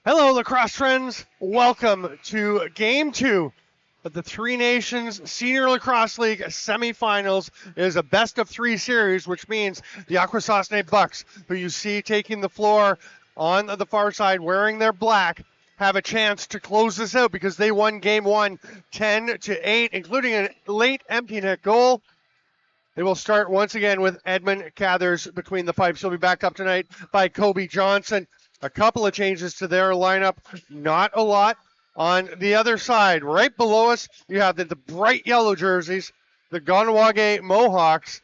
Hello, lacrosse friends. Welcome to Game 2 of the Three Nations Senior Lacrosse League semifinals. It is a best-of-3 series, which means the Akwesasne Bucks, who you see taking the floor on the far side wearing their black, have a chance to close this out because they won Game 1 10-8, including a late empty net goal. They will start once again with Edmund Cathers between the pipes. He'll be backed up tonight by Kobe Johnson. A couple of changes to their lineup, not a lot. On the other side, right below us, you have the bright yellow jerseys, the Kahnawake Mohawks.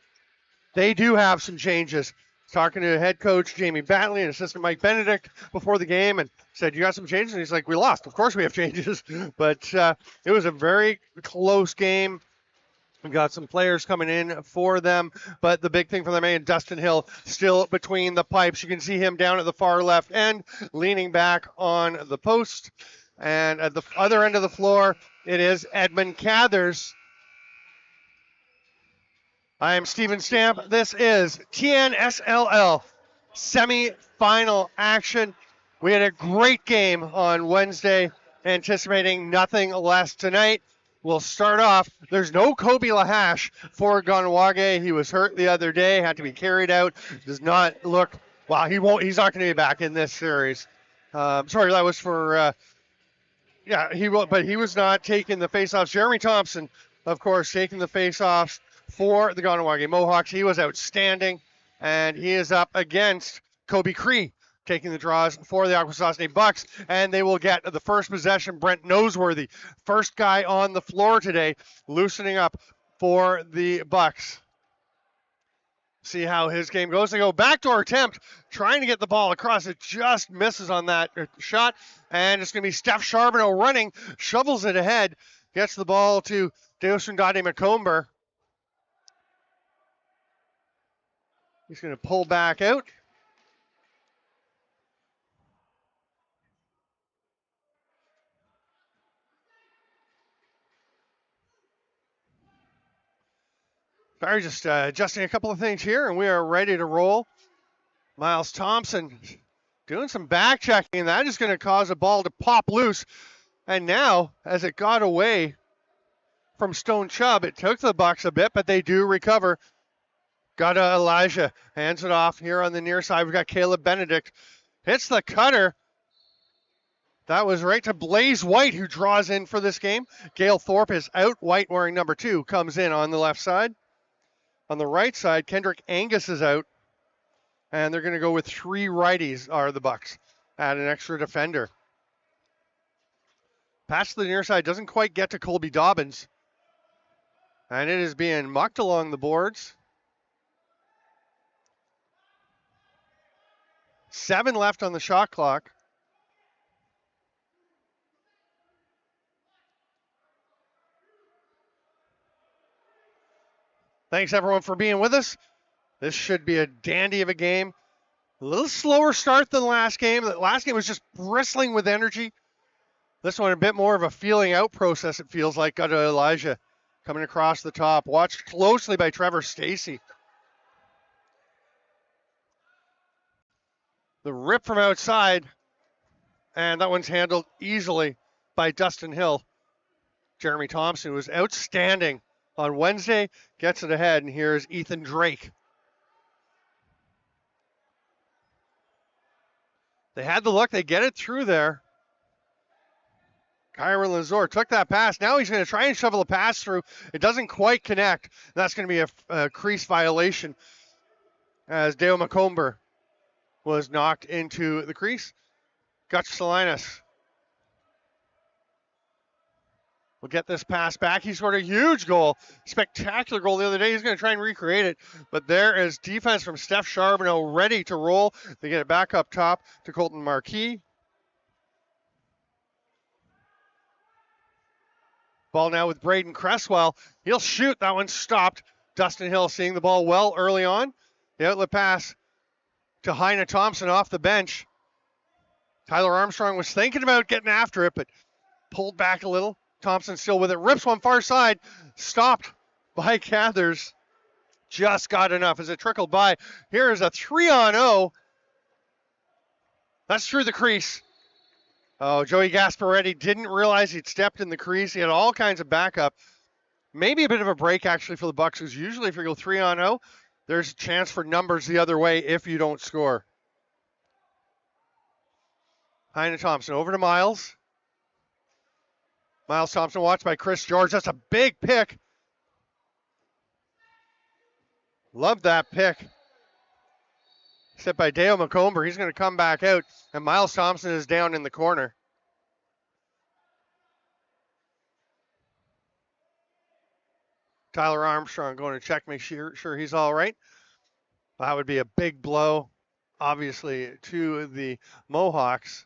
They do have some changes. Talking to head coach Jamie Batley and assistant Mike Benedict before the game and said, you got some changes? And he's like, we lost. Of course we have changes. But it was a very close game. We got some players coming in for them, but the big thing for them, and Dustin Hill still between the pipes. You can see him down at the far left end, leaning back on the post. And at the other end of the floor, it is Edmund Cathers. I am Steven Stamp. This is TNSLL semi-final action. We had a great game on Wednesday, anticipating nothing less tonight. We'll start off. There's no Kobe Lahash for Kahnawake. He was hurt the other day, had to be carried out. Does not look, well, he's not going to be back in this series. Sorry, that was for, but he was not taking the faceoffs. Jeremy Thompson, of course, taking the faceoffs for the Kahnawake Mohawks. He was outstanding, and he is up against Kobe Cree, taking the draws for the Akwesasne Bucks, and they will get the first possession. Brent Noseworthy, first guy on the floor today, loosening up for the Bucks. See how his game goes. They go backdoor attempt, trying to get the ball across. It just misses on that shot, and it's going to be Steph Charbonneau running, shovels it ahead, gets the ball to Deosundade Macomber. He's going to pull back out. Sorry, just adjusting a couple of things here, and we are ready to roll. Miles Thompson doing some back checking, and that is going to cause a ball to pop loose. And now, as it got away from Stone Chubb, it took the Bucks a bit, but they do recover. Got Elijah, hands it off here on the near side. We've got Caleb Benedict. Hits the cutter. That was right to Blaze White, who draws in for this game. Gail Thorpe is out. White, wearing number 2, comes in on the left side. On the right side, Kendrick Angus is out. And they're going to go with 3 righties, are the Bucks. Add an extra defender. Pass to the near side, doesn't quite get to Colby Dobbins. And it is being mucked along the boards. 7 left on the shot clock. Thanks, everyone, for being with us. This should be a dandy of a game. A little slower start than the last game. The last game was just bristling with energy. This one a bit more of a feeling out process, it feels like. Got Elijah coming across the top. Watched closely by Trevor Stacy. The rip from outside. And that one's handled easily by Dustin Hill. Jeremy Thompson was outstanding on Wednesday, gets it ahead, and here's Ethan Drake. They had the look, they get it through there. Kyron Lazor took that pass. Now he's going to try and shovel a pass through. It doesn't quite connect. That's going to be a crease violation as Deo Macomber was knocked into the crease. Gutch Salinas will get this pass back. He scored a huge goal, spectacular goal the other day. He's going to try and recreate it, but there is defense from Steph Charbonneau ready to roll. They get it back up top to Colton Marquis. Ball now with Braden Cresswell. He'll shoot. That one stopped. Dustin Hill seeing the ball well early on. The outlet pass to Heine Thompson off the bench. Tyler Armstrong was thinking about getting after it, but pulled back a little. Thompson still with it. Rips one far side. Stopped by Cathers. Just got enough as it trickled by. Here is a 3-on-0. That's through the crease. Oh, Joey Gasparetti didn't realize he'd stepped in the crease. He had all kinds of backup. Maybe a bit of a break, actually, for the Bucks, because usually if you go 3-0, there's a chance for numbers the other way if you don't score. Heine Thompson over to Miles. Miles Thompson watched by Chris George. That's a big pick. Love that pick. Set by Dale McComber. He's going to come back out, and Miles Thompson is down in the corner. Tyler Armstrong going to check, make sure he's all right. That would be a big blow, obviously, to the Mohawks.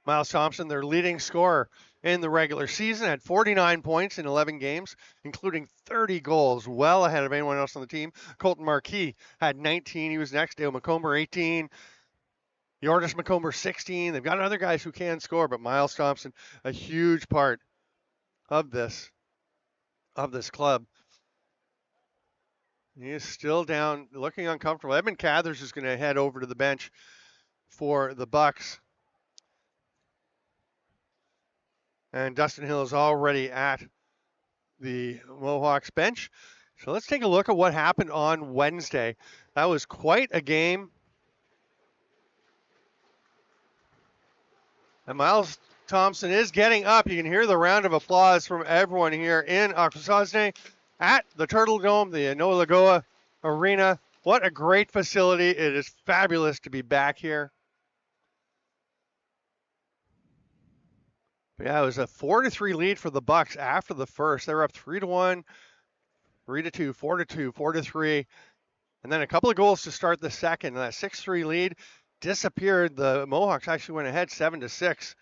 Miles Thompson, their leading scorer in the regular season, had 49 points in 11 games, including 30 goals, well ahead of anyone else on the team. Colton Marquis had 19. He was next. Dale McComber, 18. Yordis McComber, 16. They've got other guys who can score, but Miles Thompson, a huge part of this club. He is still down, looking uncomfortable. Edmund Cathers is going to head over to the bench for the Bucks. And Dustin Hill is already at the Mohawks bench. So let's take a look at what happened on Wednesday. That was quite a game. And Miles Thompson is getting up. You can hear the round of applause from everyone here in Akwesasne at the Turtle Dome, the Noah Lagoa Arena. What a great facility. It is fabulous to be back here. But yeah, it was a 4-3 lead for the Bucks after the first. They were up 3-1, 3-2, 4-2, 4-3. And then a couple of goals to start the second. And that 6-3 lead disappeared. The Mohawks actually went ahead 7-6.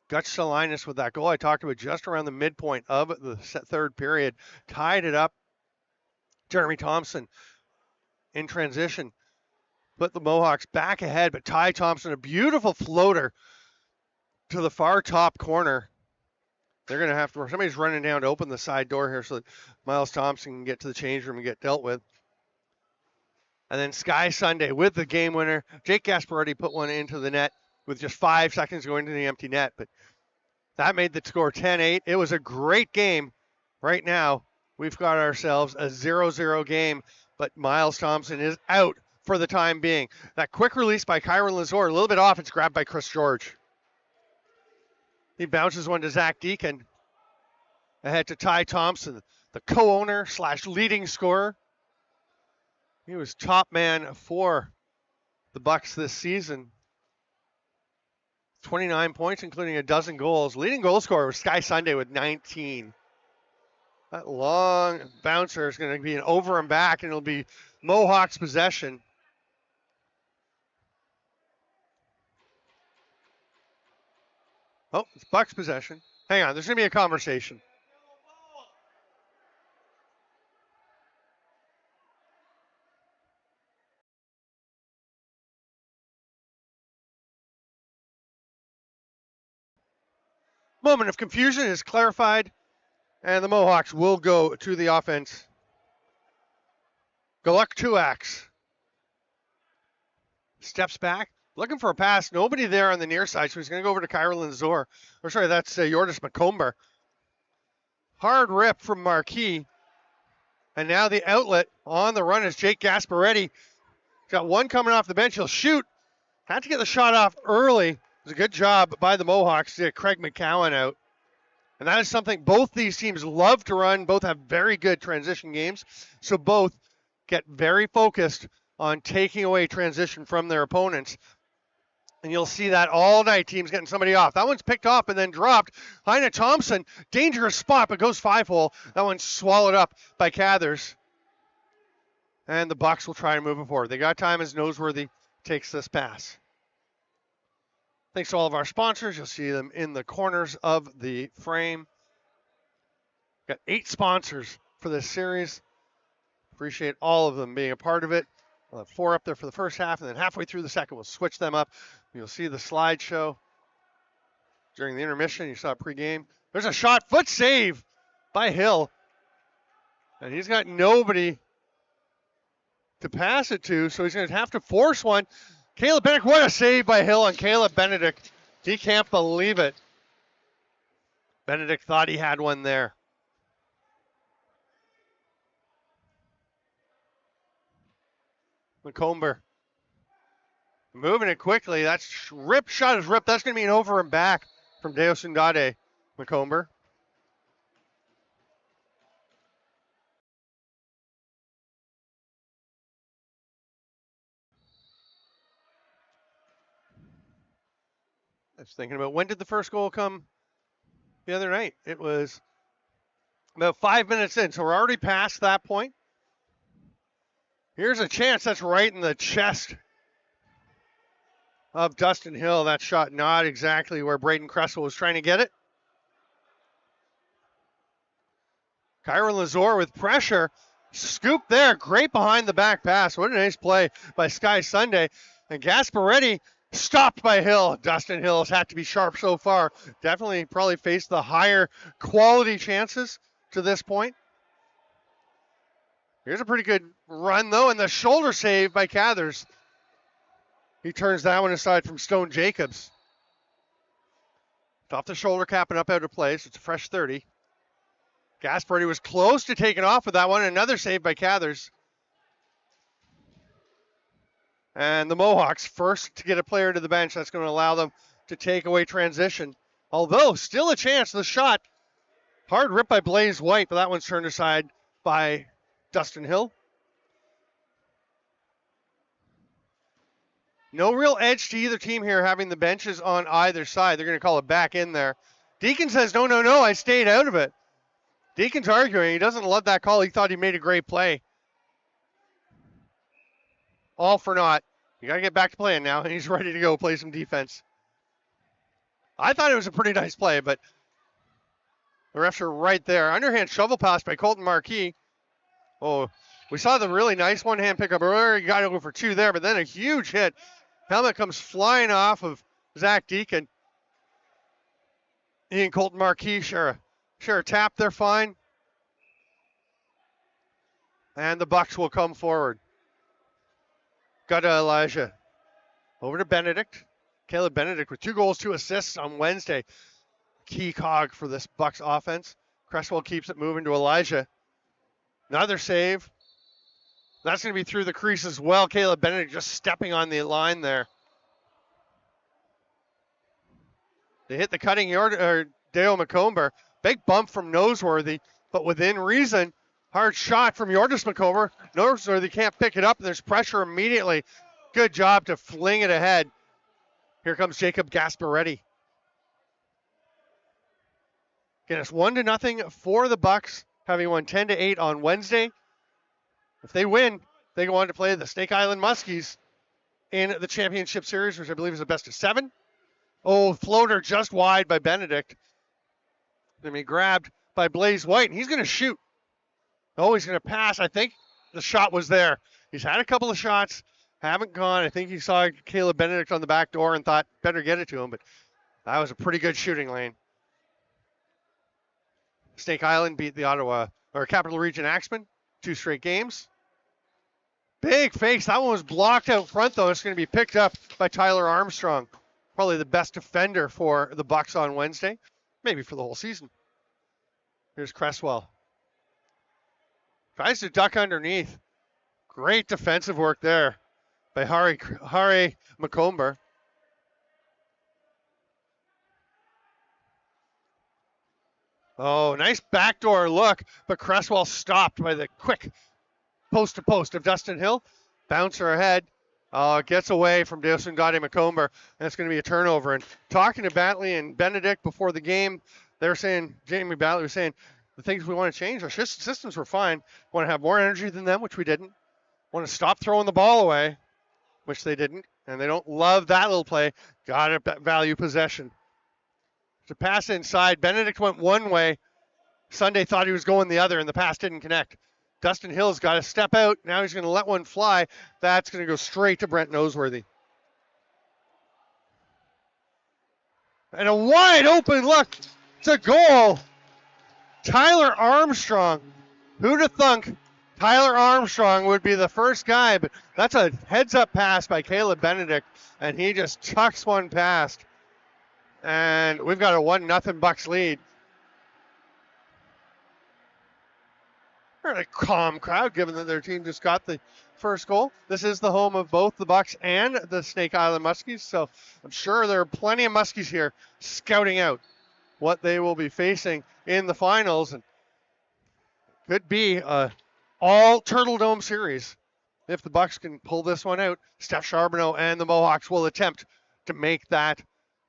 Gutch Salinas with that goal I talked about just around the midpoint of the third period. Tied it up. Jeremy Thompson in transition put the Mohawks back ahead. But Ty Thompson, a beautiful floater to the far top corner. They're going to have to, somebody's running down to open the side door here so that Miles Thompson can get to the change room and get dealt with. And then Sky Sunday with the game winner. Jake Gasparetti put one into the net with just 5 seconds going to the empty net. But that made the score 10-8. It was a great game. Right now, we've got ourselves a 0-0 game. But Miles Thompson is out for the time being. That quick release by Kyron Lazor, a little bit off. It's grabbed by Chris George. He bounces one to Zach Deacon. Ahead to Ty Thompson, the co-owner / leading scorer. He was top man for the Bucks this season. 29 points, including a dozen goals. Leading goal scorer was Sky Sunday with 19. That long bouncer is going to be an over and back, and it'll be Mohawks possession. Oh, it's Bucks possession. Hang on, there's going to be a conversation. Moment of confusion is clarified, and the Mohawks will go to the offense. Galuk Tuax steps back, looking for a pass. Nobody there on the near side, so he's going to go over to Kyron Lazor. Or sorry, that's Yordis McComber. Hard rip from Marquis. And now the outlet on the run is Jake Gasparetti. He's got one coming off the bench. He'll shoot. Had to get the shot off early. It was a good job by the Mohawks to get Craig McCowan out. And that is something both these teams love to run. Both have very good transition games. So both get very focused on taking away transition from their opponents. And you'll see that all night, teams getting somebody off. That one's picked off and then dropped. Heine Thompson, dangerous spot, but goes 5-hole. That one's swallowed up by Cathers. And the Bucks will try and move it forward. They got time as Noseworthy takes this pass. Thanks to all of our sponsors. You'll see them in the corners of the frame. Got 8 sponsors for this series. Appreciate all of them being a part of it. We'll have 4 up there for the first half, and then halfway through the second, we'll switch them up. You'll see the slideshow during the intermission. You saw it pregame. There's a shot, foot save by Hill. And he's got nobody to pass it to, so he's going to have to force one. Caleb Benedict, what a save by Hill on Caleb Benedict. He can't believe it. Benedict thought he had one there. McComber moving it quickly. That's rip shot is ripped. That's going to be an over and back from Deosundade. McComber. I was thinking about when did the first goal come the other night? It was about 5 minutes in, so we're already past that point. Here's a chance. That's right in the chest of Dustin Hill. That shot not exactly where Braden Cresswell was trying to get it. Kyron Lazor with pressure. Scoop there. Great behind the back pass. What a nice play by Sky Sunday. And Gasparetti stopped by Hill. Dustin Hill has had to be sharp so far. Definitely probably faced the higher quality chances to this point. Here's a pretty good run, though, and the shoulder save by Cathers. He turns that one aside from Stone Jacobs. Off the shoulder cap and up out of place. It's a fresh 30. Gasparetti was close to taking off with that one. Another save by Cathers. And the Mohawks first to get a player to the bench. That's going to allow them to take away transition. Although, still a chance. The shot, hard rip by Blaze White, but that one's turned aside by Dustin Hill. No real edge to either team here, having the benches on either side. They're going to call it back in there. Deacon says, no, I stayed out of it. Deacon's arguing. He doesn't love that call. He thought he made a great play. All for naught. You got to get back to playing now, and he's ready to go play some defense. I thought it was a pretty nice play, but the refs are right there. Underhand shovel pass by Colton Marquis. Oh, we saw the really nice one-hand pickup earlier. He got to go for two there, but then a huge hit. Helmet comes flying off of Zach Deacon. He and Colton Marquis share a tap. They're fine. And the Bucks will come forward. Got to Elijah. Over to Benedict. Caleb Benedict with 2 goals, 2 assists on Wednesday. Key cog for this Bucks offense. Cresswell keeps it moving to Elijah. Another save. That's going to be through the crease as well. Caleb Benedict just stepping on the line there. They hit the cutting yard, or Dale McComber. Big bump from Noseworthy, but within reason. Hard shot from Yordis McComber. Noseworthy can't pick it up, and there's pressure immediately. Good job to fling it ahead. Here comes Jacob Gasparetti. Again, it's 1-0 for the Bucks, having won 10-8 on Wednesday. If they win, they go on to play the Snake Island Muskies in the championship series, which I believe is a best of 7. Oh, floater just wide by Benedict. Then he grabbed by Blaze White, and he's going to shoot. Oh, he's going to pass. I think the shot was there. He's had a couple of shots, haven't gone. I think he saw Caleb Benedict on the back door and thought, better get it to him, but that was a pretty good shooting lane. Snake Island beat the Capital Region Axemen 2 straight games. Big face. That one was blocked out front, though. It's going to be picked up by Tyler Armstrong. Probably the best defender for the Bucks on Wednesday, maybe for the whole season. Here's Cresswell. Tries to duck underneath. Great defensive work there by Hari McComber. Oh, nice backdoor look, but Cresswell stopped by the quick post-to-post of Dustin Hill. Bouncer ahead. Gets away from Deosundade McComber, and it's going to be a turnover. And talking to Batley and Benedict before the game, they were saying, Jamie Batley was saying, the things we want to change, our systems were fine. Want to have more energy than them, which we didn't. Want to stop throwing the ball away, which they didn't. And they don't love that little play. Got to value possession. To pass inside, Benedict went one way. Sunday thought he was going the other, and the pass didn't connect. Dustin Hill's got to step out. Now he's going to let one fly. That's going to go straight to Brent Noseworthy. And a wide open look. It's a goal. Tyler Armstrong. Who'd have thunk Tyler Armstrong would be the first guy, but that's a heads-up pass by Caleb Benedict, and he just chucks one past. And we've got a 1-0 Bucks lead. They're a calm crowd, given that their team just got the first goal. This is the home of both the Bucks and the Snake Island Muskies, so I'm sure there are plenty of Muskies here scouting out what they will be facing in the finals, and could be a all Turtle Dome series. If the Bucks can pull this one out, Steph Charbonneau and the Mohawks will attempt to make that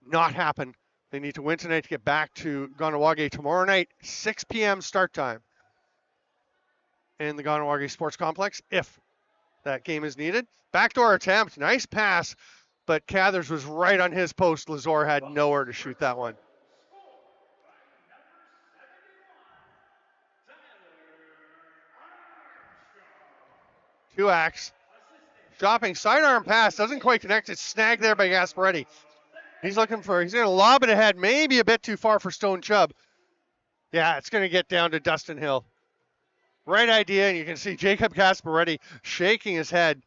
not happen. They need to win tonight to get back to Kahnawake tomorrow night, 6 p.m. start time in the Kahnawake Sports Complex, if that game is needed. Backdoor attempt, nice pass, but Cathers was right on his post. Lazor had nowhere to shoot that one. Two acts. Shopping sidearm pass, doesn't quite connect. It's snagged there by Gasparetti. He's going to lob it ahead, maybe a bit too far for Stone Chubb. Yeah, it's going to get down to Dustin Hill. Right idea, and you can see Jacob Gasparetti shaking his head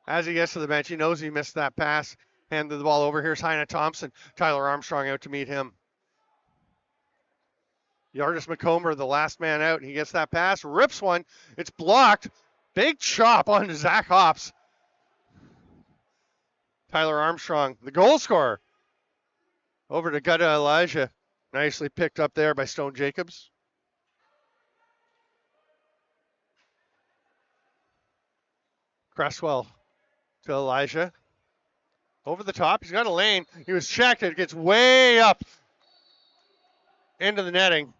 as he gets to the bench. He knows he missed that pass. Handed the ball over. Here's Heine Thompson. Tyler Armstrong out to meet him. Yardis McComber, the last man out. He gets that pass, rips one. It's blocked. Big chop on Zach Hops. Tyler Armstrong, the goal scorer. Over to Gutta Elijah. Nicely picked up there by Stone Jacobs. Cresswell to Elijah. Over the top. He's got a lane. He was checked. It gets way up into the netting.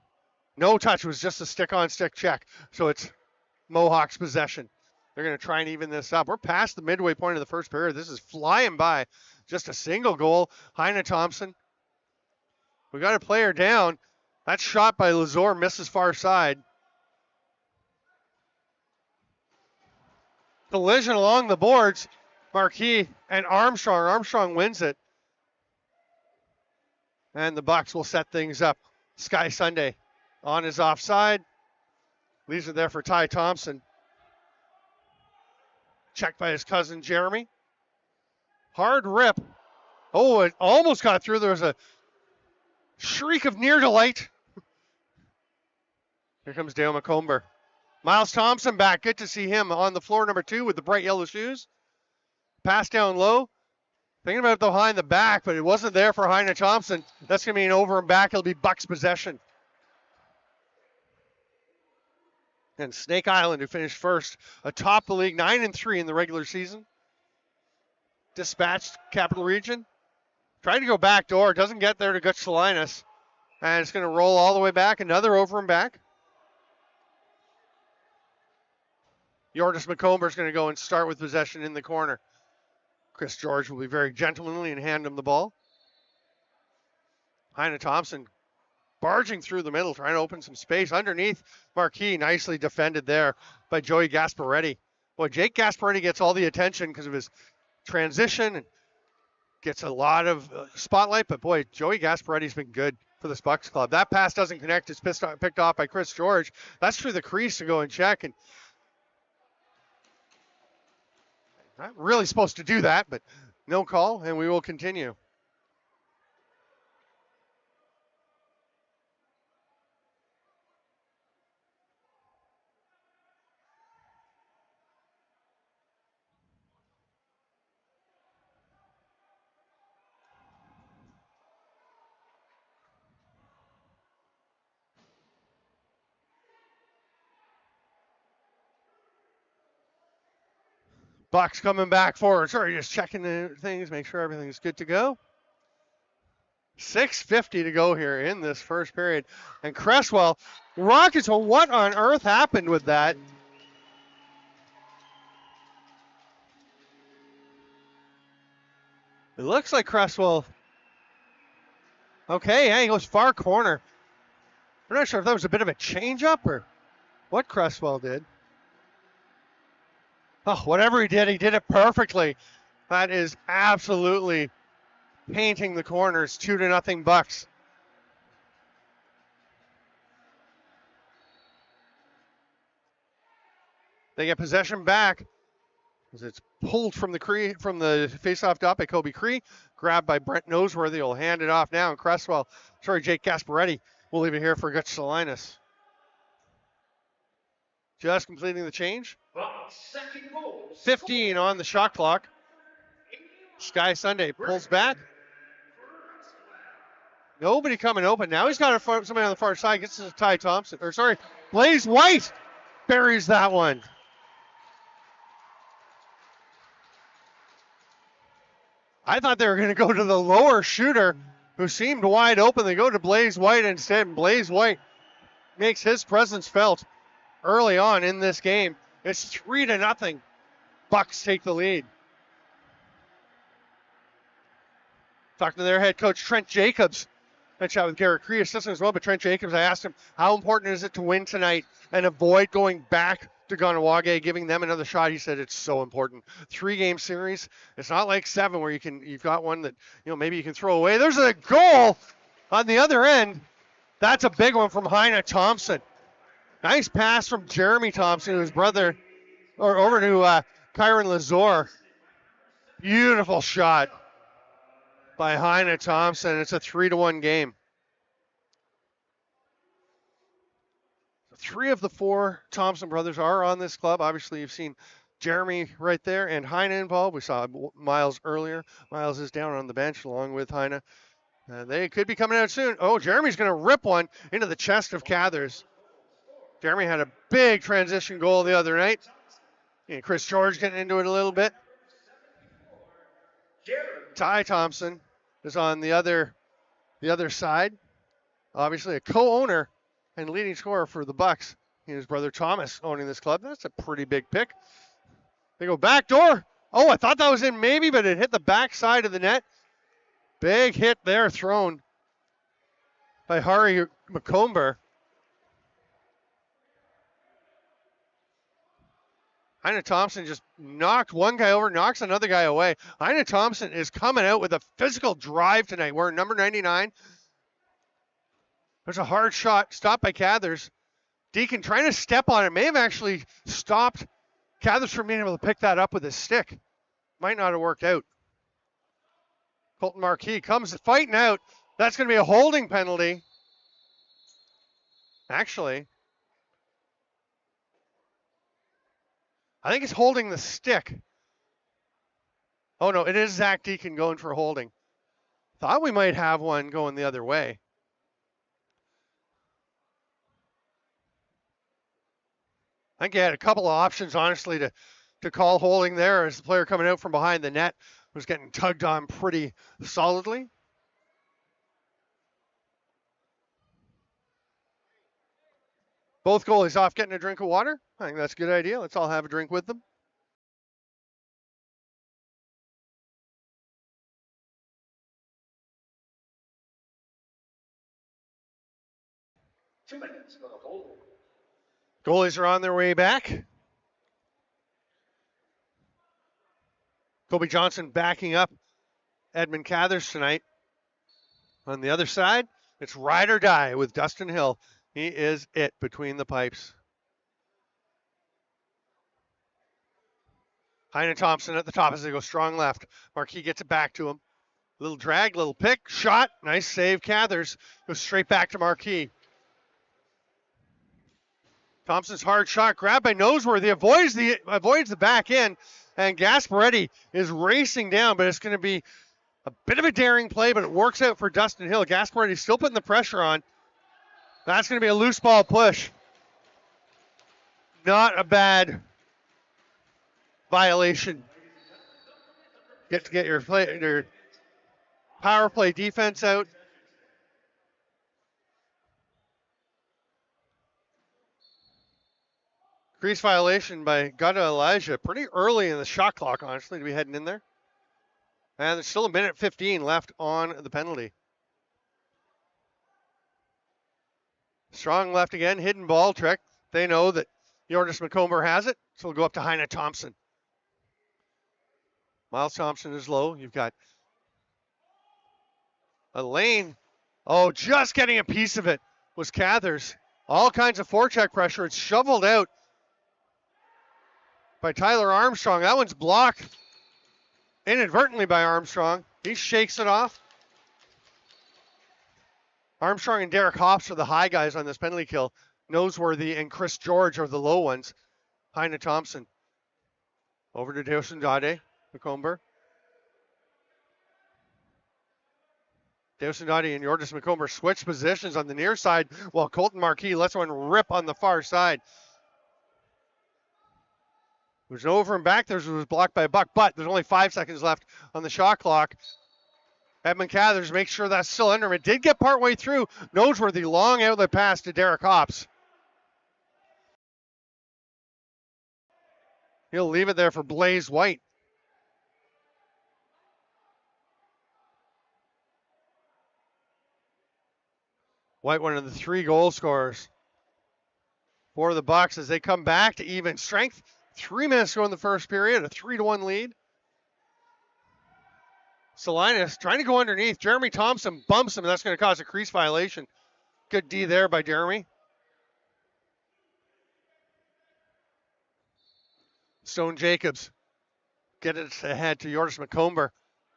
No touch. It was just a stick-on-stick check. So it's Mohawks possession. They're going to try and even this up. We're past the midway point of the first period. This is flying by. Just a single goal. Heine Thompson. We got a player down. That shot by Lazor misses far side. Collision along the boards. Marquis and Armstrong. Armstrong wins it. And the Bucks will set things up. Sky Sunday on his offside. Leaves it there for Ty Thompson. Checked by his cousin Jeremy. Hard rip. Oh, it almost got through. There was a shriek of near delight. Here comes Dale McComber. Miles Thompson back. Good to see him on the floor, number 2, with the bright yellow shoes. Pass down low. Thinking about it behind the back, but it wasn't there for Heine Thompson. That's going to be an over and back. It'll be Bucks possession. And Snake Island, who finished first atop the league, 9-3 in the regular season. Dispatched Capital Region. Tried to go back door. Doesn't get there to Gutch Salinas. And it's going to roll all the way back. Another over and back. Yordis McComber is going to go and start with possession in the corner. Chris George will be very gentlemanly and hand him the ball. Heine Thompson barging through the middle, trying to open some space. Underneath, Marquis nicely defended there by Joey Gasparetti. Boy, Jake Gasparetti gets all the attention because of his transition and gets a lot of spotlight. But boy, Joey Gasparetti's been good for this Bucks club. That pass doesn't connect. It's picked off by Chris George. That's through the crease to go and check. And not really supposed to do that, but no call, and we will continue. Bucks coming back forward. Sorry, just checking the things, make sure everything's good to go. 6:50 to go here in this first period. And Cresswell, Rockets, well, what on earth happened with that? It looks like Cresswell. Okay, yeah, he goes far corner. I'm not sure if that was a bit of a change-up or what Cresswell did. Oh, whatever he did it perfectly. That is absolutely painting the corners. 2-0 Bucks. They get possession back as it's pulled from the face-off dot by Kobe Cree, grabbed by Brent Noseworthy. Will hand it off now, and Jake Gasparetti will leave it here for Gutch Salinas. Just completing the change. 15 on the shot clock. Sky Sunday pulls back. Nobody coming open. Now he's got somebody on the far side. Gets to Ty Thompson. Blaze White buries that one. I thought they were going to go to the lower shooter who seemed wide open. They go to Blaze White instead, and Blaze White makes his presence felt early on in this game. It's 3-0. Bucks take the lead. Talking to their head coach, Trent Jacobs. I chat with Garrett Cree, assistant as well, but Trent Jacobs, I asked him, how important is it to win tonight and avoid going back to Kahnawake, giving them another shot? He said it's so important. 3-game series. It's not like 7 where you've got one that, maybe you can throw away. There's a goal on the other end. That's a big one from Heine Thompson. Nice pass from Jeremy Thompson, his brother, or over to Kyron Lazor. Beautiful shot by Heine Thompson. It's a 3-1 game. 3 of the 4 Thompson brothers are on this club. Obviously, you've seen Jeremy right there and Heine involved. We saw Miles earlier. Miles is down on the bench along with Heine. They could be coming out soon. Oh, Jeremy's going to rip one into the chest of Cathers. Jeremy had a big transition goal the other night. And Chris George getting into it a little bit. Ty Thompson is on the other side. Obviously a co-owner and leading scorer for the Bucks. He and his brother Thomas owning this club. That's a pretty big pick. They go back door. Oh, I thought that was in maybe, but it hit the back side of the net. Big hit there thrown by Hari McComber. Heine Thompson just knocked one guy over, knocks another guy away. Heine Thompson is coming out with a physical drive tonight. We're number 99. There's a hard shot, stopped by Cathers. Deacon trying to step on it. May have actually stopped Cathers from being able to pick that up with his stick. Might not have worked out. Colton Marquis comes fighting out. That's going to be a holding penalty. Actually, I think it's holding the stick. Oh, no, it is Zach Deacon going for holding. Thought we might have one going the other way. I think he had a couple of options, honestly, to call holding there as the player coming out from behind the net was getting tugged on pretty solidly. Both goalies off getting a drink of water. I think that's a good idea. Let's all have a drink with them. Goalies are on their way back. Kobe Johnson backing up Edmund Cathers tonight. On the other side, it's ride or die with Dustin Hill. He is it between the pipes. Heine Thompson at the top as they go strong left. Marquis gets it back to him. Little drag, little pick, shot. Nice save, Cathers. Goes straight back to Marquis. Thompson's hard shot, grabbed by Noseworthy, avoids the back end, and Gasparetti is racing down, but it's going to be a bit of a daring play, but it works out for Dustin Hill. Gasparetti still putting the pressure on. That's going to be a loose ball push. Not a bad violation. Get your power play defense out. Crease violation by Gutta Elijah pretty early in the shot clock, honestly, to be heading in there. And there's still a minute 15 left on the penalty. Strong left again, hidden ball trick. They know that Jordas McComber has it, so we'll go up to Heine Thompson. Miles Thompson is low. You've got a lane. Oh, just getting a piece of it was Cathers. All kinds of forecheck pressure. It's shoveled out. by Tyler Armstrong. That one's blocked inadvertently by Armstrong. He shakes it off. Armstrong and Derek Hops are the high guys on this penalty kill. Noseworthy and Chris George are the low ones. Heine Thompson. Over to Deosundade, McComber. Deosundade and Yordis McComber switch positions on the near side while Colton Marquis lets one rip on the far side. There's an over and back. There was blocked by Buck, but there's only 5 seconds left on the shot clock. Edmund Cathers makes sure that's still under him. It did get partway through. Noseworthy long outlet pass to Derek Hops. He'll leave it there for Blaze White. White, one of the 3 goal scorers for the Bucks as they come back to even strength. 3 minutes to go in the first period, a 3-1 lead. Salinas trying to go underneath. Jeremy Thompson bumps him, and that's going to cause a crease violation. Good D there by Jeremy. Stone Jacobs get it ahead to Yordis McComber,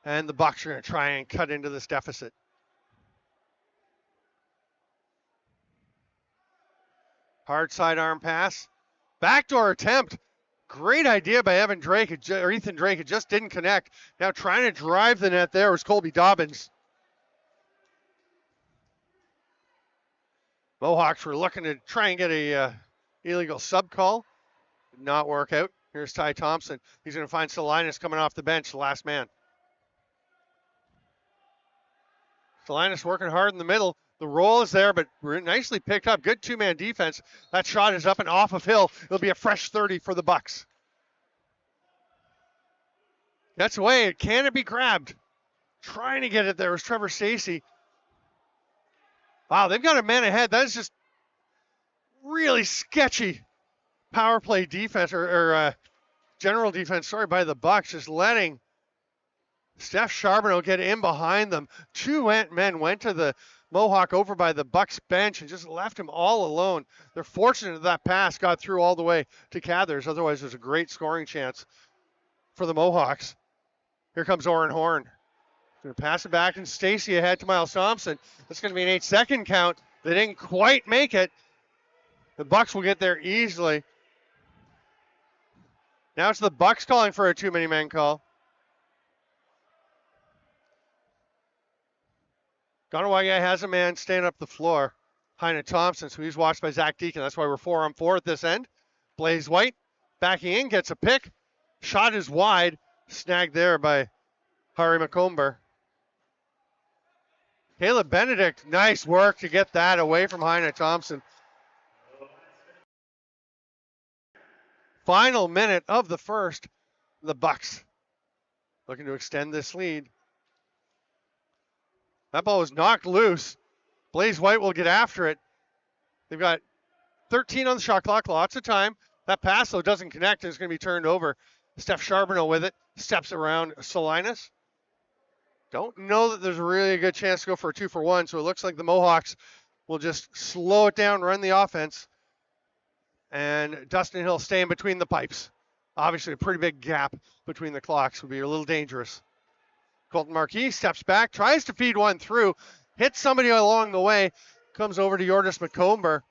and the Bucks are going to try and cut into this deficit. Hard sidearm pass. Backdoor attempt. Great idea by Ethan Drake. It just didn't connect. Now trying to drive the net there was Colby Dobbins. Mohawks were looking to try and get a illegal sub call. Did not work out. Here's Ty Thompson. He's going to find Salinas coming off the bench, the last man. Salinas working hard in the middle. The roll is there, but nicely picked up. Good 2-man defense. That shot is up and off of Hill. It'll be a fresh 30 for the Bucks. That's away. Can it be grabbed? Trying to get it there was Trevor Stacey. Wow, they've got a man ahead. That is just really sketchy power play defense or general defense, by the Bucks. Just letting Steph Charbonneau get in behind them. 2 men went to the Mohawk over by the Bucks bench and just left him all alone. They're fortunate that pass got through all the way to Cathers. Otherwise, there's a great scoring chance for the Mohawks. Here comes Oren Horn. Going to pass it back, and Stacey ahead to Miles Thompson. That's going to be an 8-second count. They didn't quite make it. The Bucks will get there easily. Now it's the Bucks calling for a 2-man call. Kahnawake has a man staying up the floor. Heine Thompson, so he's watched by Zach Deacon. That's why we're 4-on-4 at this end. Blaze White backing in, gets a pick. Shot is wide. Snagged there by Harry McComber. Caleb Benedict, nice work to get that away from Heine Thompson. Final minute of the first. The Bucks looking to extend this lead. That ball was knocked loose. Blaze White will get after it. They've got 13 on the shot clock, lots of time. That pass, though, doesn't connect, and it's going to be turned over. Steph Charbonneau with it, steps around Salinas. Don't know that there's really a good chance to go for a 2-for-1, so it looks like the Mohawks will just slow it down, run the offense, and Dustin Hill staying between the pipes. Obviously, a pretty big gap between the clocks would be a little dangerous. Colton Marquis steps back, tries to feed one through, hits somebody along the way, comes over to Yordis McComber.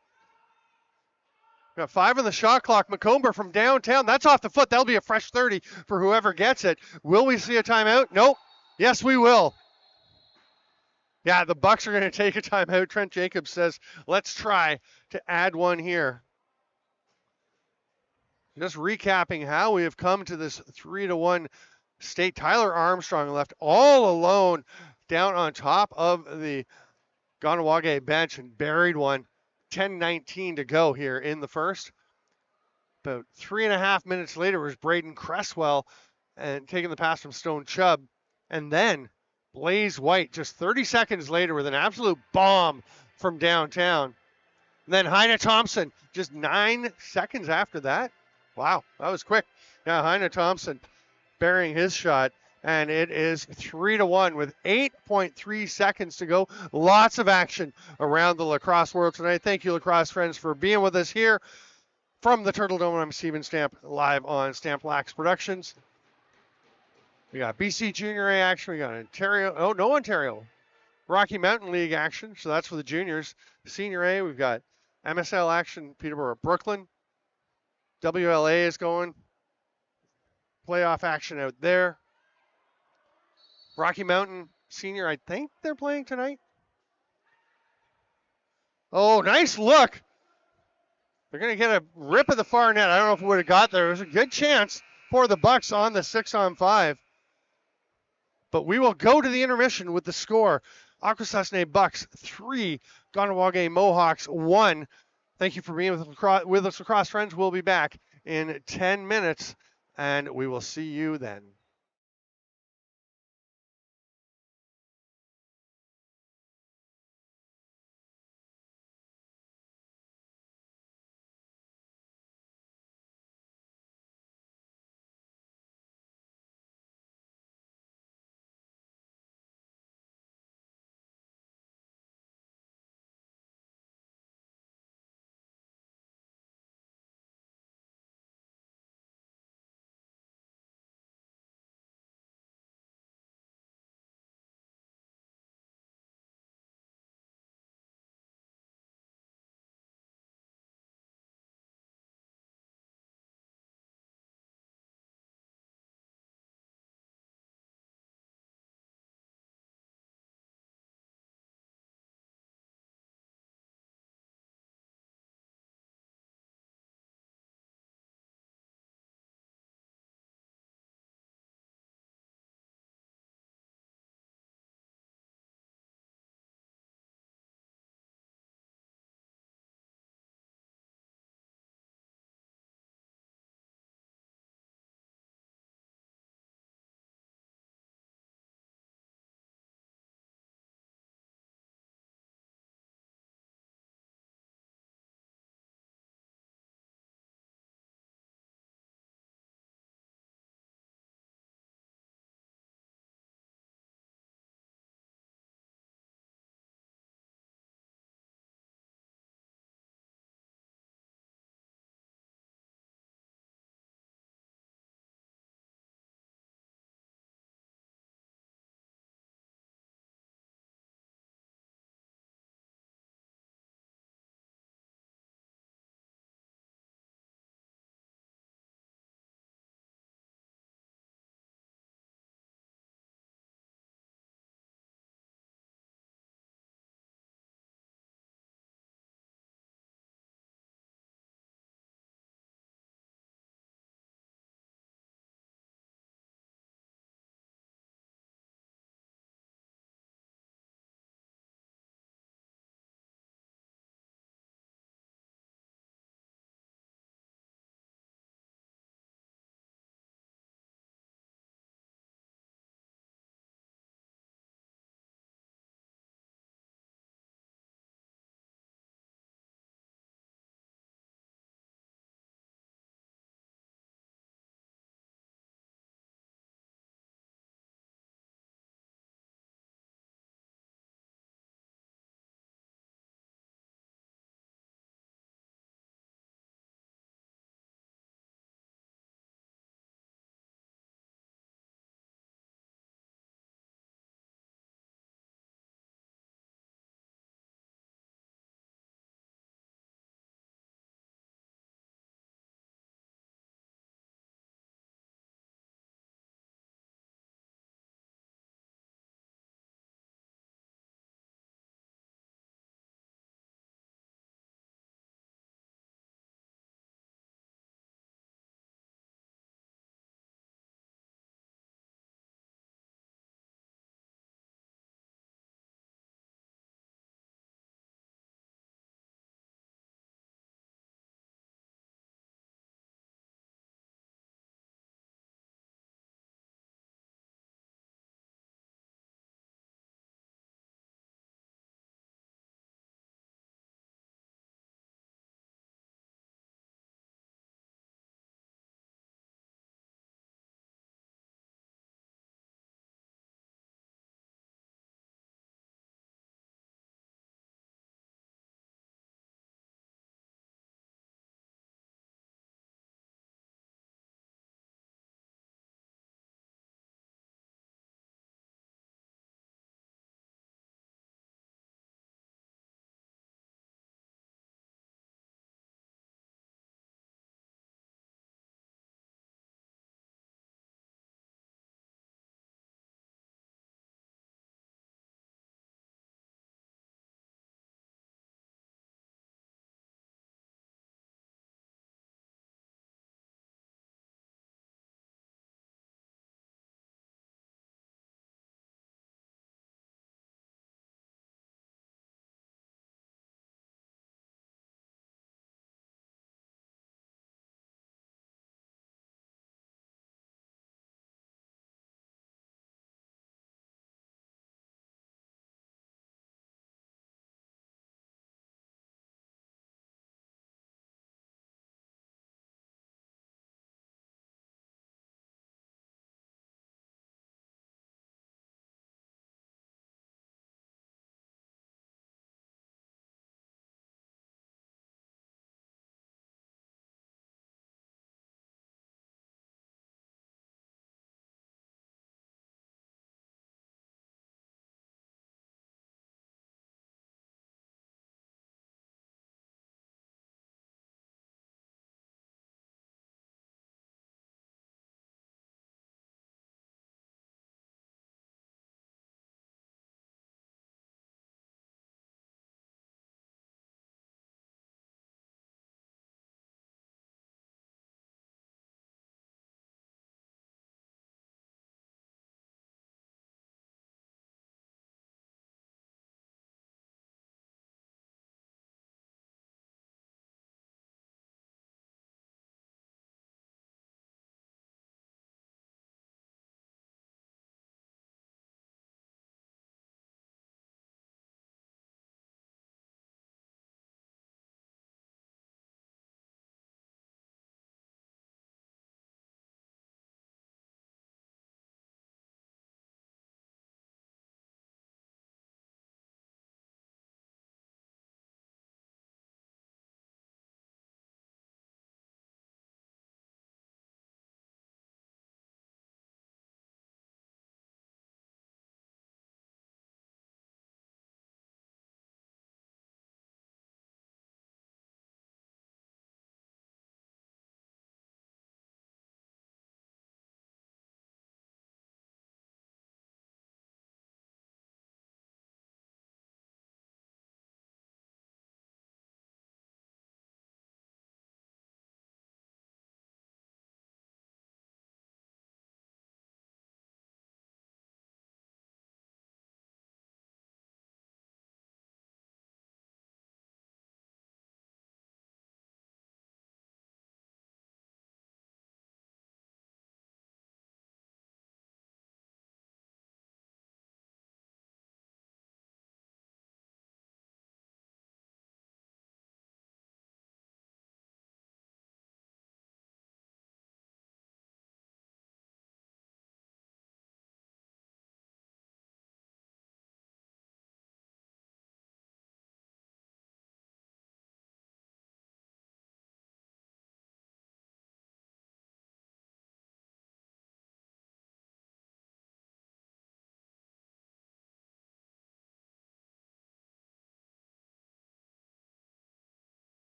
Got 5 on the shot clock. McComber from downtown. That's off the foot. That'll be a fresh 30 for whoever gets it. Will we see a timeout? Nope. Yes, we will. Yeah, the Bucks are going to take a timeout. Trent Jacobs says, let's try to add one here. Just recapping how we have come to this 3-1 state. Tyler Armstrong left all alone down on top of the Kahnawake bench and buried one. 10:19 to go here in the first. About 3.5 minutes later was Braden Cresswell and taking the pass from Stone Chubb. And then Blaze White just 30 seconds later with an absolute bomb from downtown. And then Heine Thompson just 9 seconds after that. Wow, that was quick. Now Heine Thompson burying his shot, and it is 3-1 with 8.3 seconds to go. Lots of action around the lacrosse world tonight. Thank you, lacrosse friends, for being with us here From the Turtle Dome, I'm Steven Stamp, live on Stamp Lax Productions. We got BC Junior A action. We got Ontario. Oh, no Ontario. Rocky Mountain League action. So that's for the juniors. Senior A, we've got MSL action, Peterborough, Brooklyn. WLA is going. Playoff action out there. Rocky Mountain Senior, I think they're playing tonight. Oh, nice look. They're going to get a rip of the far net. I don't know if it would have got there. It was a good chance for the Bucks on the 6-on-5. But we will go to the intermission with the score. Akwesasne Bucks 3, Kahnawake Mohawks 1. Thank you for being with us, lacrosse friends. We'll be back in 10 minutes, and we will see you then.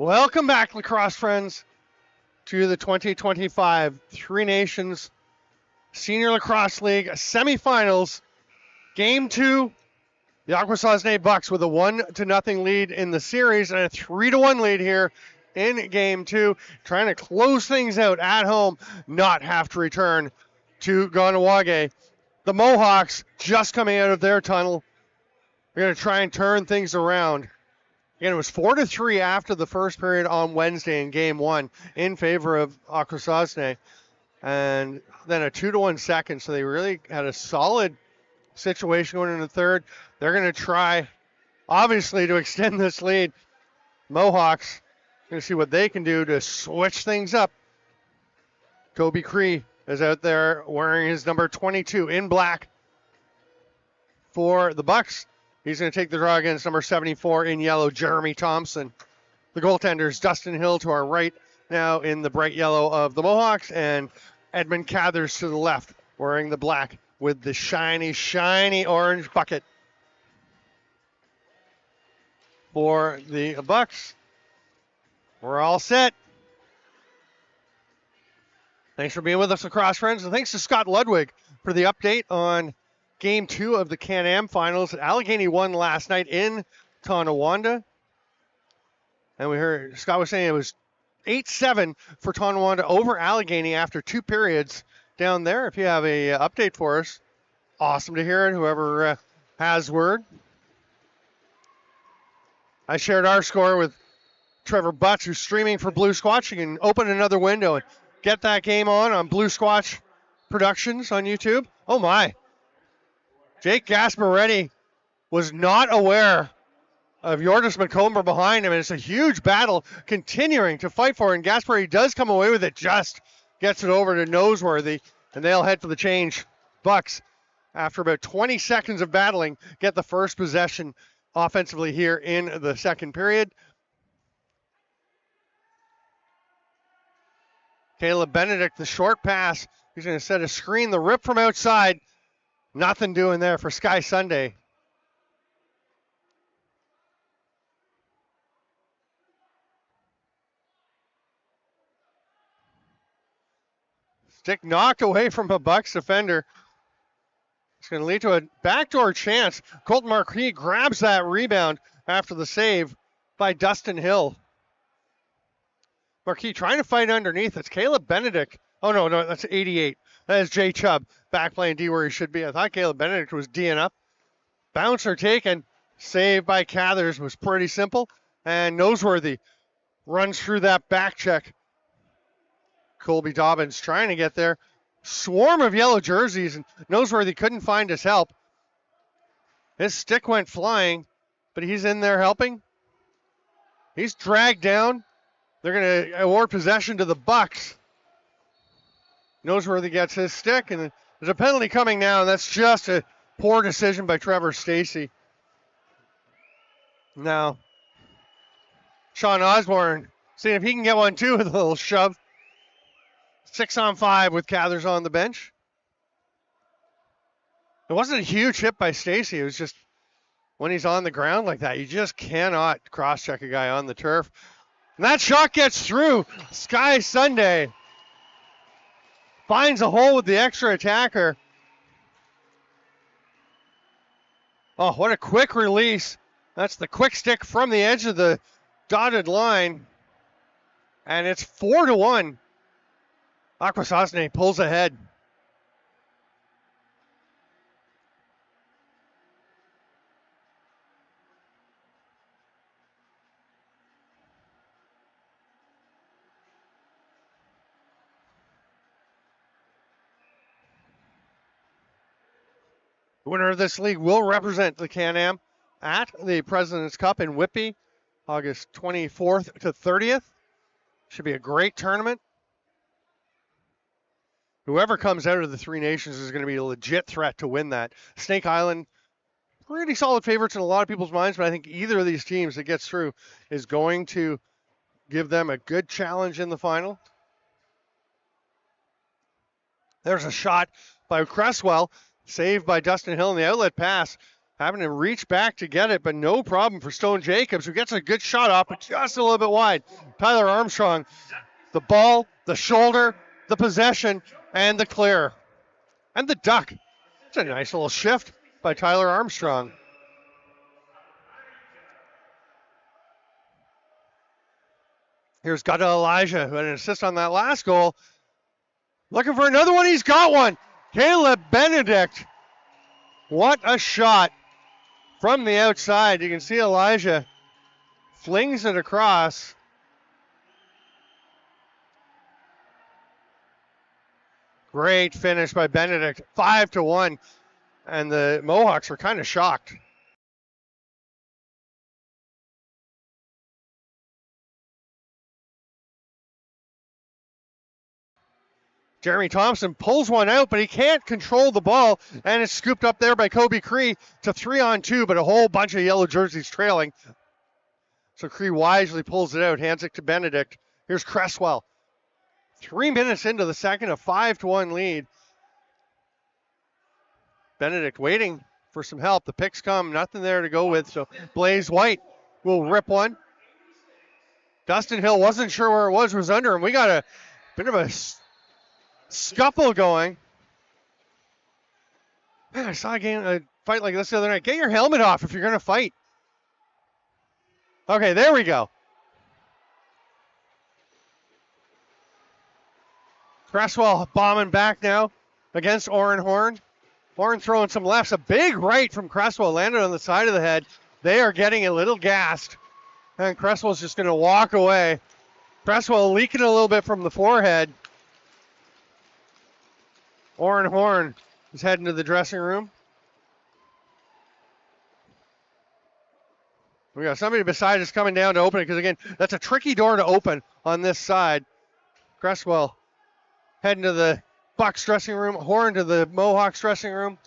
Welcome back, lacrosse friends, to the 2025 Three Nations Senior Lacrosse League semifinals. Game 2, the Akwesasne Bucks with a 1-0 lead in the series and a 3-1 lead here in Game 2, trying to close things out at home, not have to return to Kahnawake. The Mohawks just coming out of their tunnel. They're going to try and turn things around. Again, it was 4-3 after the first period on Wednesday in Game 1 in favor of Akwesasne, and then a 2-1 second. So they really had a solid situation going in the third. They're going to try, obviously, to extend this lead. Mohawks going to see what they can do to switch things up. Kobe Cree is out there wearing his number 22 in black for the Bucks. He's going to take the draw against number 74 in yellow, Jeremy Thompson. The goaltenders, Dustin Hill to our right, now in the bright yellow of the Mohawks, and Edmund Cathers to the left, wearing the black with the shiny, shiny orange bucket for the Bucks. We're all set. Thanks for being with us, lacrosse friends, and thanks to Scott Ludwig for the update on Game 2 of the Can-Am Finals. Allegheny won last night in Tonawanda. And we heard Scott was saying it was 8-7 for Tonawanda over Allegheny after 2 periods down there. If you have a update for us, awesome to hear it, whoever has word. I shared our score with Trevor Butts, who's streaming for Blue Squatch. You can open another window and get that game on Blue Squatch Productions on YouTube. Oh my. Jake Gasparetti was not aware of Yordis McComber behind him, and it's a huge battle continuing to fight for it, and Gasparetti does come away with it, just gets it over to Noseworthy, and they'll head for the change. Bucks, after about 20 seconds of battling, get the first possession offensively here in the second period. Caleb Benedict, the short pass, he's going to set a screen, the rip from outside. Nothing doing there for Sky Sunday. Stick knocked away from a Bucks defender. It's going to lead to a backdoor chance. Colton Marquis grabs that rebound after the save by Dustin Hill. Marquis trying to fight underneath. It's Caleb Benedict. Oh, no, that's 88. That is Jay Chubb back playing D where he should be. I thought Caleb Benedict was D'ing up. Bouncer taken. Save by Cathers was pretty simple. And Noseworthy runs through that back check. Colby Dobbins trying to get there. Swarm of yellow jerseys, and Noseworthy couldn't find his help. His stick went flying, but he's in there helping. He's dragged down. They're going to award possession to the Bucks. Noseworthy gets his stick, and there's a penalty coming now, and that's just a poor decision by Trevor Stacey. Now, Sean Osborne seeing if he can get one too with a little shove. 6-on-5 with Cathers on the bench. It wasn't a huge hit by Stacey. It was just when he's on the ground like that, you just cannot cross-check a guy on the turf. And that shot gets through. Sky Sunday finds a hole with the extra attacker. Oh, what a quick release. That's the quick stick from the edge of the dotted line. And it's 4-1. Akwesasne pulls ahead. The winner of this league will represent the Can-Am at the President's Cup in Whitby, August 24th to 30th. Should be a great tournament. Whoever comes out of the Three Nations is going to be a legit threat to win that. Snake Island, pretty solid favorites in a lot of people's minds, but I think either of these teams that gets through is going to give them a good challenge in the final. There's a shot by Cresswell, saved by Dustin Hill in the outlet pass. Having to reach back to get it, but no problem for Stone Jacobs, who gets a good shot off, but just a little bit wide. Tyler Armstrong, the ball, the shoulder, the possession, and the clear. And the duck. It's a nice little shift by Tyler Armstrong. Here's Gutta Elijah, who had an assist on that last goal. Looking for another one. He's got one. Caleb Benedict. What a shot from the outside. You can see Elijah flings it across. Great finish by Benedict. 5-1. And the Mohawks were kind of shocked. Jeremy Thompson pulls one out, but he can't control the ball, and it's scooped up there by Kobe Cree to 3-on-2, but a whole bunch of yellow jerseys trailing. So Cree wisely pulls it out, hands it to Benedict. Here's Cresswell. 3 minutes into the second, a 5-1 lead. Benedict waiting for some help. The picks come, nothing there to go with, so Blaze White will rip one. Dustin Hill wasn't sure where it was under him. We got a bit of a scuffle going. Man, I saw a fight like this the other night. Get your helmet off if you're going to fight. Okay, there we go. Cresswell bombing back now against Oren Horn. Horn throwing some lefts. A big right from Cresswell landed on the side of the head. They are getting a little gassed. And Cresswell's just going to walk away. Cresswell leaking a little bit from the forehead. Oren Horn is heading to the dressing room. We got somebody beside us coming down to open it, because again, that's a tricky door to open on this side. Cresswell heading to the Bucks dressing room, Horn to the Mohawks dressing room.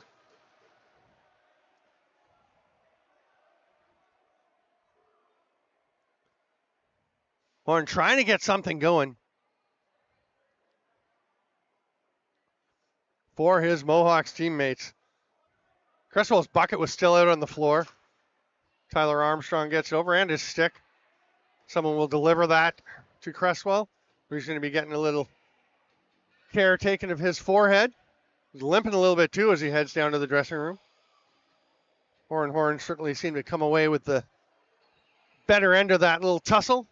Horn trying to get something going for his Mohawks teammates. Cresswell's bucket was still out on the floor. Tyler Armstrong gets it over, and his stick. Someone will deliver that to Cresswell. He's going to be getting a little care taken of his forehead. He's limping a little bit too as he heads down to the dressing room. Horn certainly seemed to come away with the better end of that little tussle.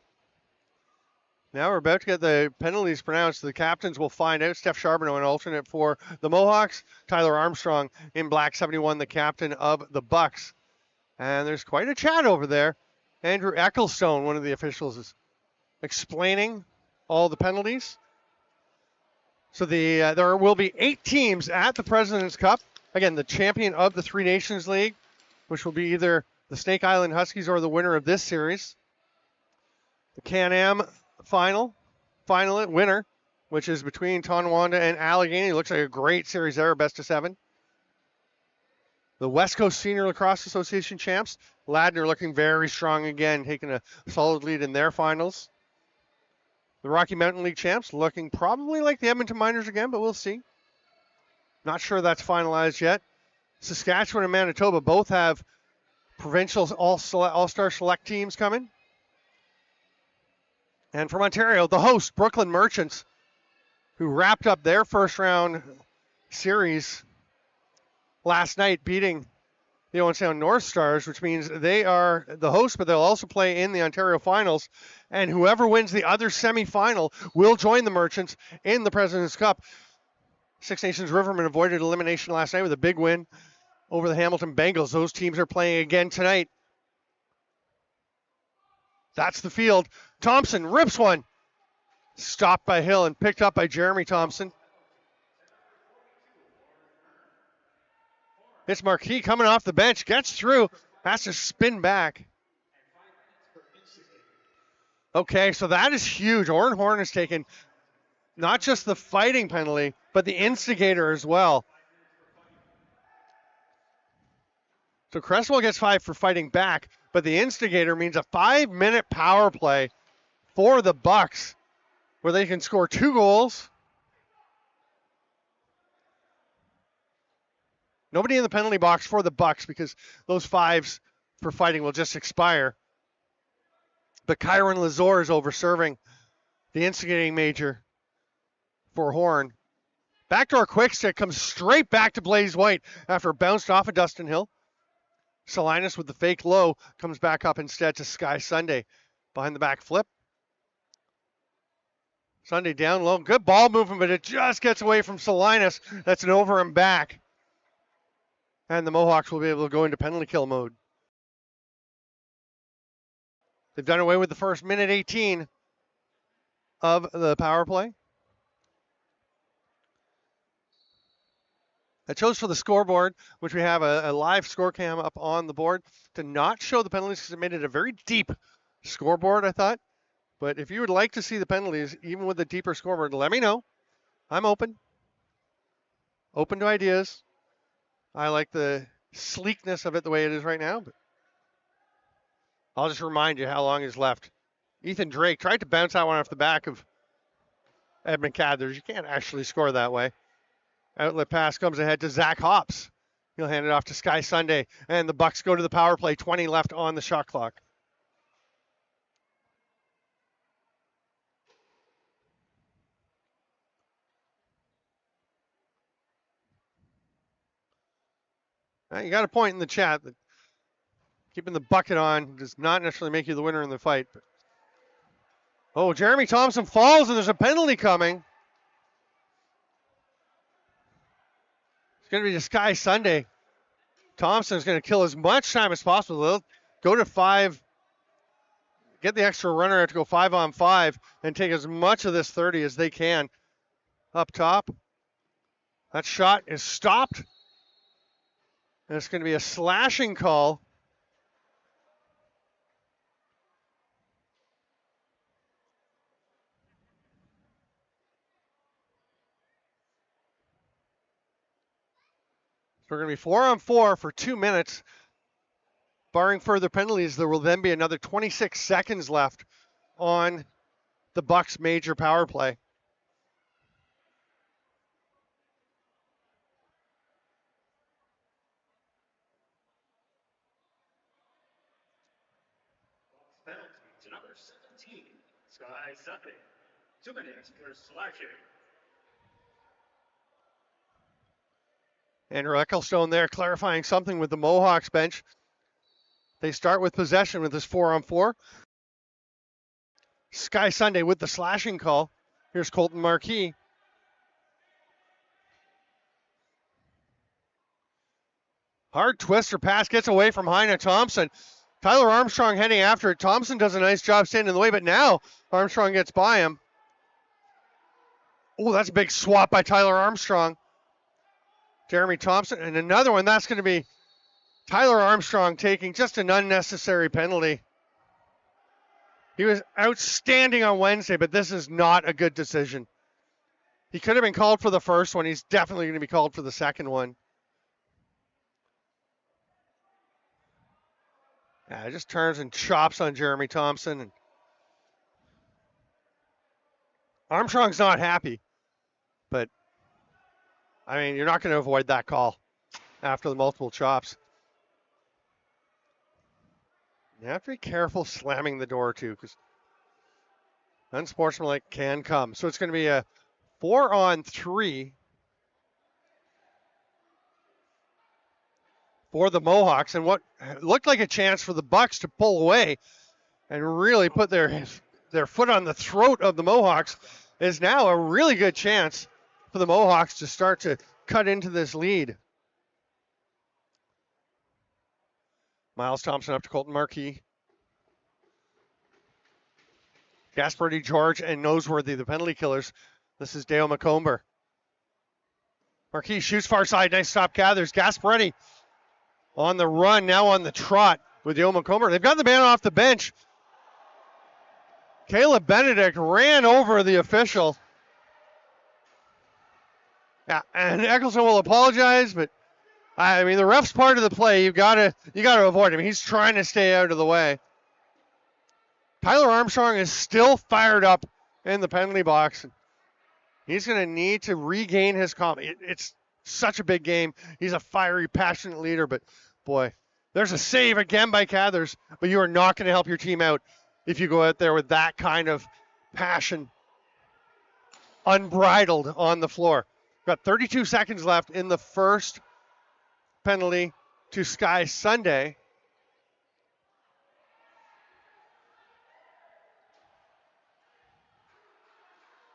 Now we're about to get the penalties pronounced. The captains will find out. Steph Charbonneau, an alternate for the Mohawks. Tyler Armstrong in black 71, the captain of the Bucks. And there's quite a chat over there. Andrew Ecclestone, one of the officials, is explaining all the penalties. So there will be 8 teams at the President's Cup. Again, the champion of the Three Nations League, which will be either the Snake Island Huskies or the winner of this series. The Can-Am winner, which is between Tonawanda and Allegheny. Looks like a great series there, best of 7. The West Coast Senior Lacrosse Association champs, Ladner looking very strong again, taking a solid lead in their finals. The Rocky Mountain League champs looking probably like the Edmonton Miners again, but we'll see. Not sure that's finalized yet. Saskatchewan and Manitoba both have provincial all-star select teams coming. And from Ontario, the host, Brooklyn Merchants, who wrapped up their first round series last night, beating the Owen Sound North Stars, which means they are the host, but they'll also play in the Ontario Finals. And whoever wins the other semifinal will join the Merchants in the President's Cup. Six Nations Rivermen avoided elimination last night with a big win over the Hamilton Bengals. Those teams are playing again tonight. That's the field. Thompson rips one. Stopped by Hill and picked up by Jeremy Thompson. It's Marquis coming off the bench. Gets through. Has to spin back. Okay, so that is huge. Oren Horn has taken not just the fighting penalty, but the instigator as well. So Cresswell gets 5 for fighting back, but the instigator means a 5-minute power play for the Bucks, where they can score 2 goals. Nobody in the penalty box for the Bucks because those 5s for fighting will just expire. But Kyron Lazor is over serving the instigating major for Horn. Backdoor quick stick comes straight back to Blaze White after bounced off of Dustin Hill. Salinas with the fake low comes back up instead to Sky Sunday. Behind the back flip. Sunday down low. Good ball movement, but it just gets away from Salinas. That's an over and back. And the Mohawks will be able to go into penalty kill mode. They've done away with the first minute 18 of the power play. I chose for the scoreboard, which we have a live score cam up on the board, to not show the penalties because it made it a very deep scoreboard, I thought. But if you would like to see the penalties, even with a deeper scoreboard, let me know. I'm open. Open to ideas. I like the sleekness of it the way it is right now. But I'll just remind you how long is left. Ethan Drake tried to bounce that one off the back of Edmund Cathers. You can't actually score that way. Outlet pass comes ahead to Zach Hops. He'll hand it off to Sky Sunday. And the Bucks go to the power play. 20 left on the shot clock. You got a point in the chat that keeping the bucket on does not necessarily make you the winner in the fight. But... oh, Jeremy Thompson falls and there's a penalty coming. It's going to be to Sky Sunday. Thompson's going to kill as much time as possible. They'll go to 5, get the extra runner to go 5-on-5 and take as much of this 30 as they can. Up top. That shot is stopped. And it's going to be a slashing call. So we're going to be 4-on-4 for 2 minutes. Barring further penalties, there will then be another 26 seconds left on the Bucks' major power play. Number 17, Sky Sunday. 2 minutes for slashing. Andrew Ecclestone there clarifying something with the Mohawks bench. They start with possession with this 4-on-4. Sky Sunday with the slashing call. Here's Colton Marquis. Hard twister pass gets away from Heine Thompson. Tyler Armstrong heading after it. Thompson does a nice job standing in the way, but now Armstrong gets by him. Oh, that's a big swap by Tyler Armstrong. Jeremy Thompson, and another one. That's going to be Tyler Armstrong taking just an unnecessary penalty. He was outstanding on Wednesday, but this is not a good decision. He could have been called for the first one. He's definitely going to be called for the second one. Yeah, it just turns and chops on Jeremy Thompson. And Armstrong's not happy, but I mean, you're not going to avoid that call after the multiple chops. You have to be careful slamming the door too, because unsportsmanlike can come. So it's going to be a 4-on-3 for the Mohawks, and what looked like a chance for the Bucks to pull away and really put their foot on the throat of the Mohawks is now a really good chance for the Mohawks to start to cut into this lead. Miles Thompson up to Colton Marquis. Gaspardi, George, and Noseworthy, the penalty killers. This is Dale McComber. Marquis shoots far side. Nice stop, gathers. Gaspardi on the run, now on the trot with Dale McComber. They've got the man off the bench. Caleb Benedict ran over the official. Yeah, and Eccleston will apologize, but I mean, the ref's part of the play. You gotta avoid him. He's trying to stay out of the way. Tyler Armstrong is still fired up in the penalty box. He's going to need to regain his confidence. It's such a big game. He's a fiery, passionate leader, but boy, there's a save again by Cathers, but you are not going to help your team out if you go out there with that kind of passion, unbridled on the floor. Got 32 seconds left in the first penalty to Sky Sunday.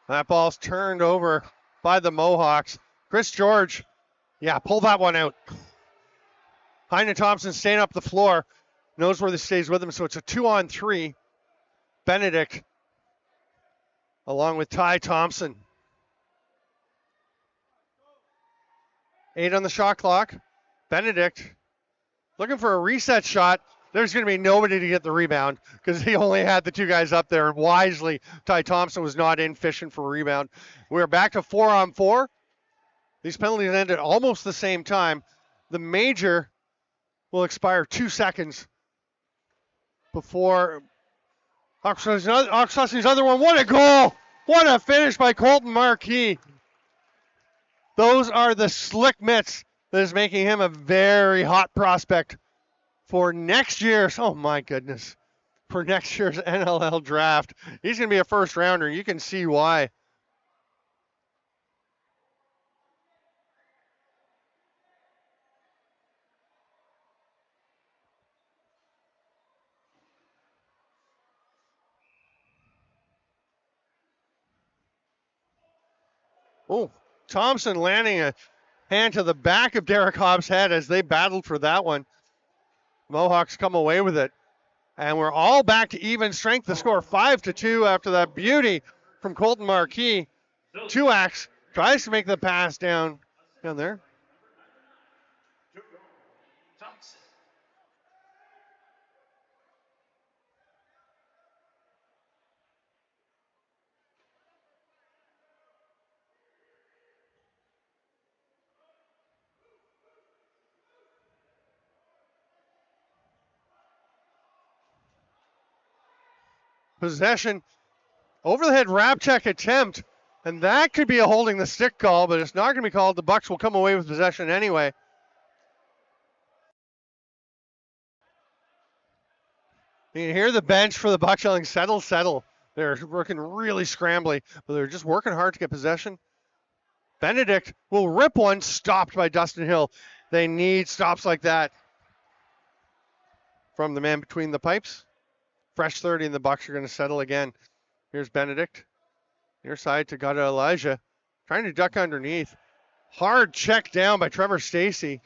That ball's turned over by the Mohawks. Chris George, yeah, pull that one out. Heine Thompson staying up the floor, knows where this stays with him, so it's a 2-on-3. Benedict, along with Ty Thompson. 8 on the shot clock. Benedict looking for a reset shot. There's going to be nobody to get the rebound because he only had the two guys up there. And wisely, Ty Thompson was not in fishing for a rebound. We're back to 4-on-4. These penalties ended almost the same time. The major will expire 2 seconds before Akwesasne's other one. What a goal! What a finish by Colton Marquis. Those are the slick mitts that is making him a very hot prospect for next year's, oh my goodness, for next year's NLL draft. He's going to be a first rounder. You can see why. Oh, Thompson landing a hand to the back of Derek Hobbs' head as they battled for that one. Mohawks come away with it. And we're all back to even strength. The score 5-2 after that beauty from Colton Marquis. Truax tries to make the pass down there. Possession, over the head wrap check attempt, and that could be a holding the stick call, but it's not going to be called. The Bucks will come away with possession anyway. You can hear the bench for the Bucks yelling, settle, settle. They're working really scrambly, but they're just working hard to get possession. Benedict will rip one, stopped by Dustin Hill. They need stops like that from the man between the pipes. Fresh 30, and the Bucks are going to settle again. Here's Benedict. Near side to Gada Elijah. Trying to duck underneath. Hard check down by Trevor Stacey.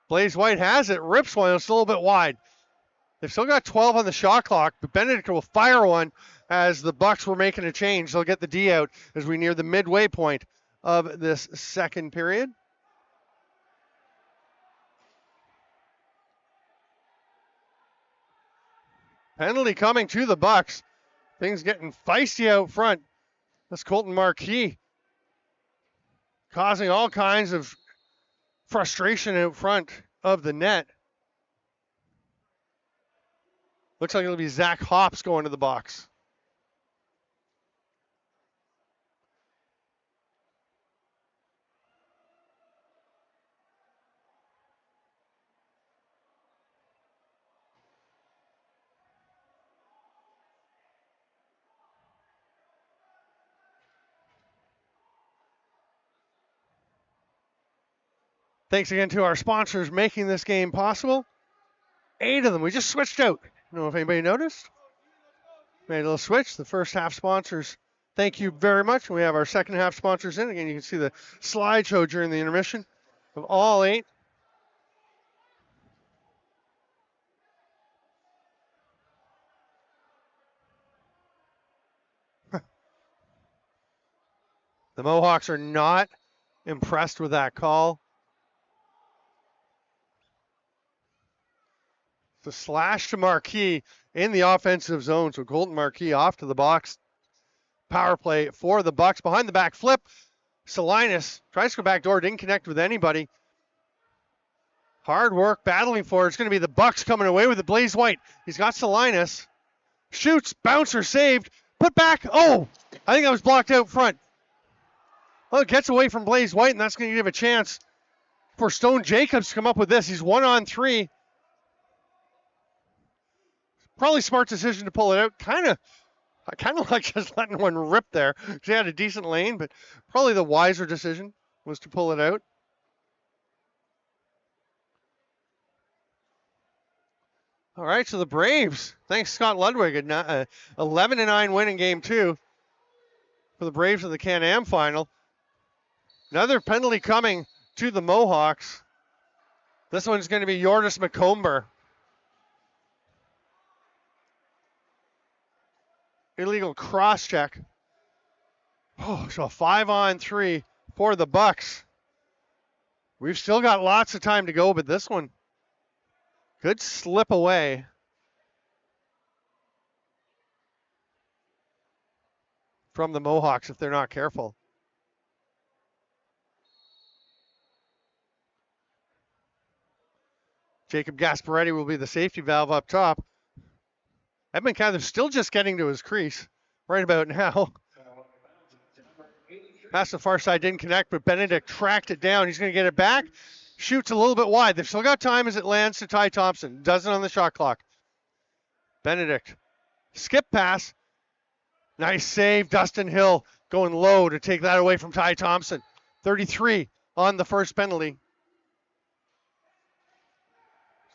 Blaze White has it. Rips one. It's a little bit wide. They've still got 12 on the shot clock, but Benedict will fire one as the Bucks were making a change. They'll get the D out as we near the midway point of this second period. Penalty coming to the Bucks. Things getting feisty out front. That's Colton Marquis causing all kinds of frustration out front of the net. Looks like it'll be Zach Hops going to the box. Thanks again to our sponsors making this game possible. 8 of them. We just switched out. I don't know if anybody noticed. Made a little switch. The first half sponsors, thank you very much. We have our second half sponsors in. Again, you can see the slideshow during the intermission of all 8. The Mohawks are not impressed with that call. The slash to Marquis in the offensive zone. So Colton Marquis off to the box. Power play for the Bucks. Behind the back flip. Salinas tries to go back door. Didn't connect with anybody. Hard work battling for it. It's going to be the Bucks coming away with it. Blaze White. He's got Salinas. Shoots. Bouncer saved. Put back. Oh, I think that was blocked out front. Well, it gets away from Blaze White, and that's going to give a chance for Stone Jacobs to come up with this. He's 1-on-3. Probably smart decision to pull it out. I kind of like just letting one rip there. She had a decent lane, but probably the wiser decision was to pull it out. All right, so the Braves, thanks Scott Ludwig, a 11-9 win in game 2 for the Braves in the Can-Am final. Another penalty coming to the Mohawks. This one's going to be Yordis McComber. Illegal cross check. Oh, so a 5-on-3 for the Bucks. We've still got lots of time to go, but this one could slip away. From the Mohawks if they're not careful. Jacob Gasparetti will be the safety valve up top. Edmund Cather's still just getting to his crease right about now. Pass the far side didn't connect, but Benedict tracked it down. He's going to get it back. Shoots a little bit wide. They've still got time as it lands to Ty Thompson. Doesn't on the shot clock. Benedict. Skip pass. Nice save. Dustin Hill going low to take that away from Ty Thompson. 33 on the first penalty.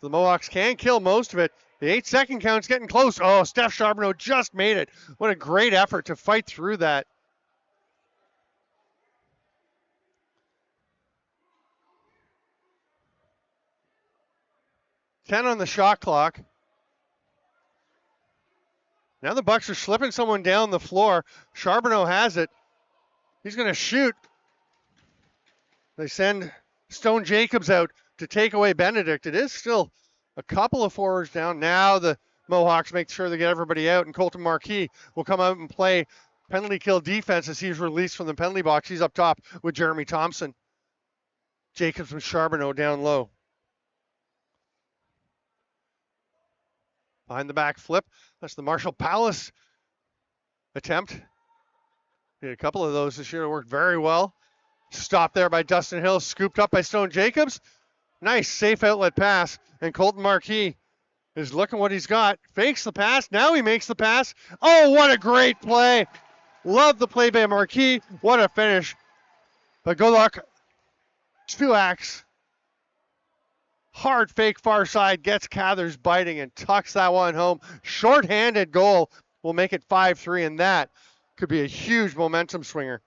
So the Mohawks can kill most of it. The 8-second count's getting close. Oh, Steph Charbonneau just made it. What a great effort to fight through that. $10 on the shot clock. Now the Bucks are slipping someone down the floor. Charbonneau has it. He's going to shoot. They send Stone Jacobs out to take away Benedict. It is still a couple of forwards down. Now the Mohawks make sure they get everybody out, and Colton Marquis will come out and play penalty kill defense as he's released from the penalty box. He's up top with Jeremy Thompson. Jacobs and Charbonneau down low. Behind the back flip. That's the Marshall Palace attempt. Did a couple of those this year. It worked very well. Stopped there by Dustin Hill. Scooped up by Stone Jacobs. Nice safe outlet pass. And Colton Marquis is looking what he's got. Fakes the pass. Now he makes the pass. Oh, what a great play. Love the play by Marquis. What a finish. But good luck. 2 acts. Hard fake far side, gets Cathers biting and tucks that one home. Short-handed goal will make it 5-3, and that could be a huge momentum swinger.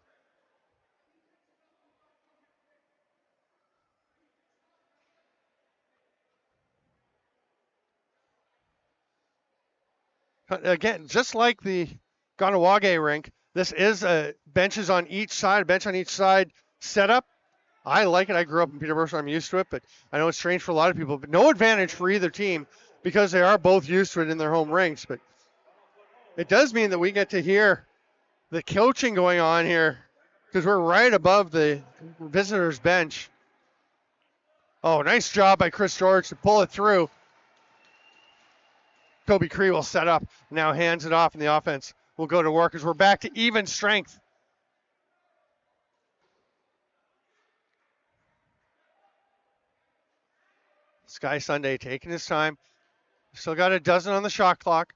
Again, just like the Kahnawake rink, this is a bench on each side setup. I like it. I grew up in Peterborough, so I'm used to it, but I know it's strange for a lot of people. But no advantage for either team because they are both used to it in their home rinks. But it does mean that we get to hear the coaching going on here because we're right above the visitors' bench. Oh, nice job by Chris George to pull it through. Kobe Cree will set up, now hands it off, and the offense will go to work as we're back to even strength. Sky Sunday taking his time. Still got a dozen on the shot clock.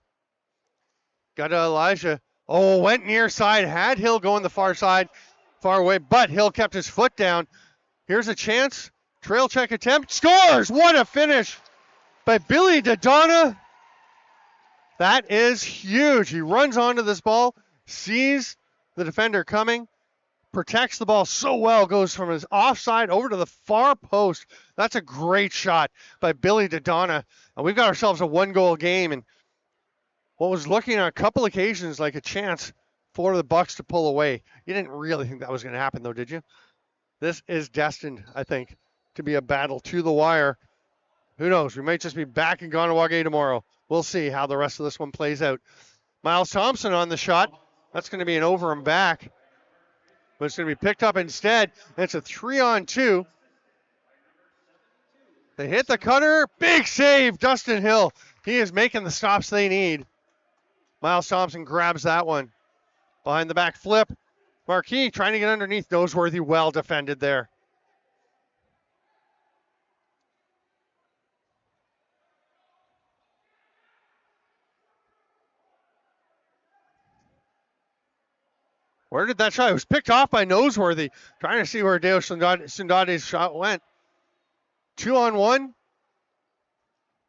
Got Elijah. Oh, went near side. Had Hill going the far side, far away, but Hill kept his foot down. Here's a chance. Trail check attempt. Scores! What a finish by Billy Dodonna. That is huge. He runs onto this ball, sees the defender coming, protects the ball so well, goes from his offside over to the far post. That's a great shot by Billy Dodonna. And we've got ourselves a 1-goal game, and what was looking on a couple occasions like a chance for the Bucks to pull away. You didn't really think that was going to happen, though, did you? This is destined, I think, to be a battle to the wire. Who knows? We might just be back in Kahnawake tomorrow. We'll see how the rest of this one plays out. Miles Thompson on the shot. That's going to be an over and back. But it's going to be picked up instead. It's a 3-on-2. They hit the cutter. Big save, Dustin Hill. He is making the stops they need. Miles Thompson grabs that one. Behind the back flip. Marquis trying to get underneath. Noseworthy well defended there. Where did that shot? It was picked off by Noseworthy. Trying to see where Deo Sundade's shot went. 2-on-1.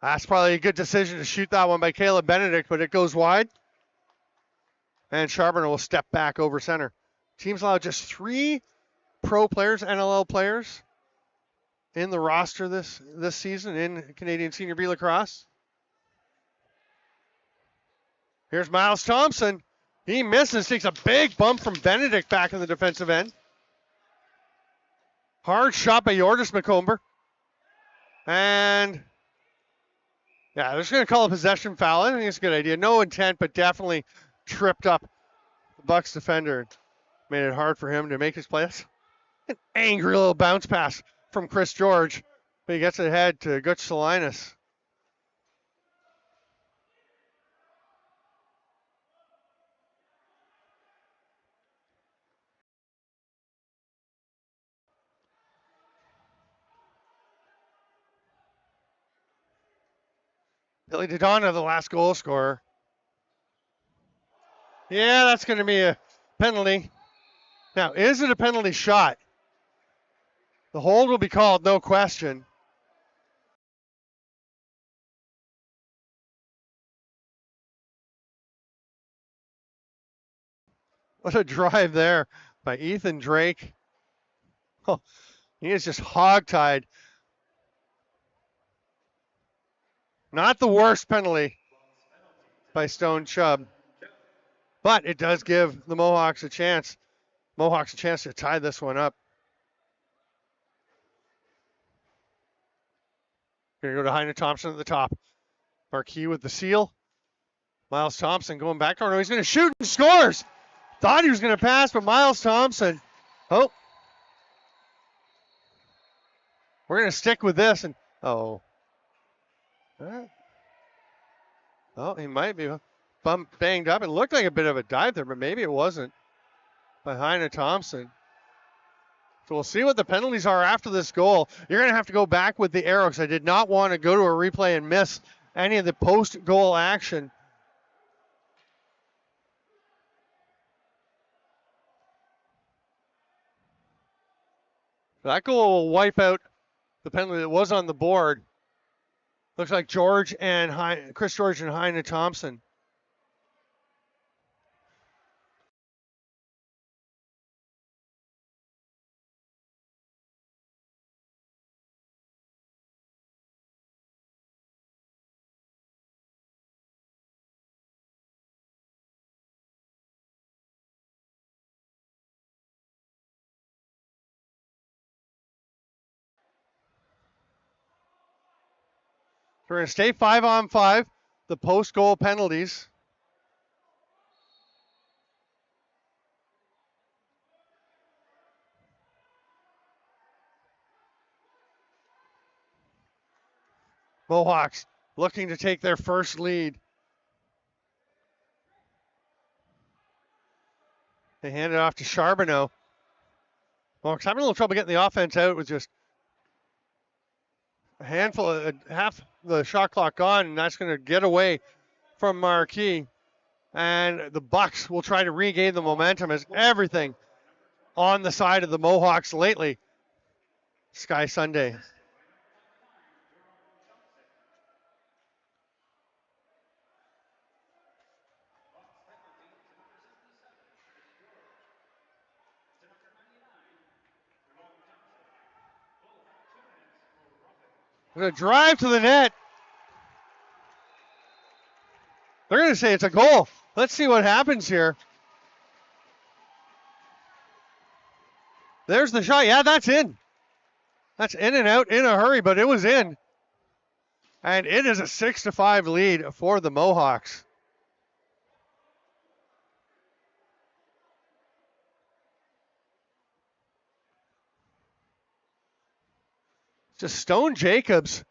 That's probably a good decision to shoot that one by Caleb Benedict, but it goes wide. And Charbonneau will step back over center. Teams allow just 3 pro players, NLL players, in the roster this season in Canadian Senior B Lacrosse. Here's Miles Thompson. He misses, takes a big bump from Benedict back in the defensive end. Hard shot by Jordis McComber. And yeah, they're just going to call a possession foul. I think it's a good idea. No intent, but definitely tripped up the Bucks defender. Made it hard for him to make his plays. An angry little bounce pass from Chris George. But he gets it ahead to Gutch Salinas. Billy Dodonna, the last goal scorer. Yeah, that's going to be a penalty. Now, is it a penalty shot? The hold will be called, no question. What a drive there by Ethan Drake. Oh, he is just hogtied. Not the worst penalty by Stone Chubb, but it does give the Mohawks a chance. Mohawks a chance to tie this one up. Gonna go to Heine Thompson at the top. Marquis with the seal. Miles Thompson going back. Oh no, he's gonna shoot and scores. Thought he was gonna pass, but Miles Thompson. Oh. We're gonna stick with this and oh. Oh, he might be banged up. It looked like a bit of a dive there, but maybe it wasn't by Heine Thompson. So we'll see what the penalties are after this goal. You're going to have to go back with the arrow because I did not want to go to a replay and miss any of the post-goal action. That goal will wipe out the penalty that was on the board. Looks like Chris George and Heine Thompson. We're going to stay 5-on-5. The post-goal penalties. Mohawks looking to take their first lead. They hand it off to Charbonneau. Mohawks having a little trouble getting the offense out with just a handful of half the shot clock gone, and that's going to get away from Marquis. And the Bucks will try to regain the momentum as everything on the side of the Mohawks lately. Sky Sunday. Going to drive to the net. They're going to say it's a goal. Let's see what happens here. There's the shot. Yeah, that's in. That's in and out in a hurry, but it was in. And it is a 6-5 lead for the Mohawks. Just Stone Jacobs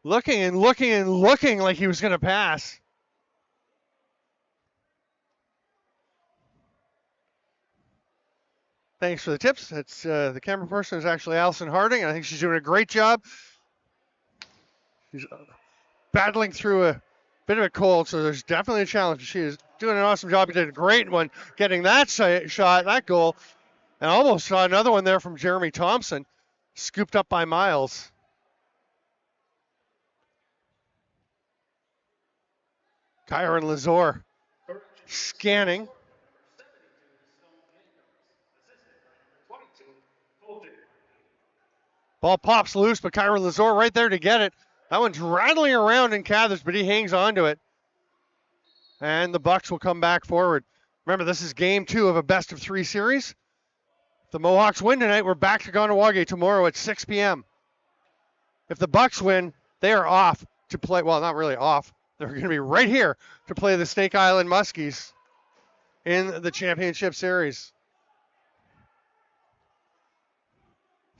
looking and looking and looking like he was going to pass. Thanks for the tips. It's the camera person is actually Allison Harding. I think she's doing a great job. She's battling through a bit of a cold, so there's definitely a challenge. She is doing an awesome job. She did a great one getting that shot, that goal, and almost saw another one there from Jeremy Thompson, scooped up by Miles. Kyron Lazor scanning. Ball pops loose, but Kyron Lazor right there to get it. That one's rattling around in Cathers, but he hangs on to it. And the Bucks will come back forward. Remember, this is game 2 of a best-of-3 series. If the Mohawks win tonight, we're back to Kahnawake tomorrow at 6 p.m. If the Bucks win, they are off to play. Well, not really off. They're going to be right here to play the Snake Island Muskies in the championship series.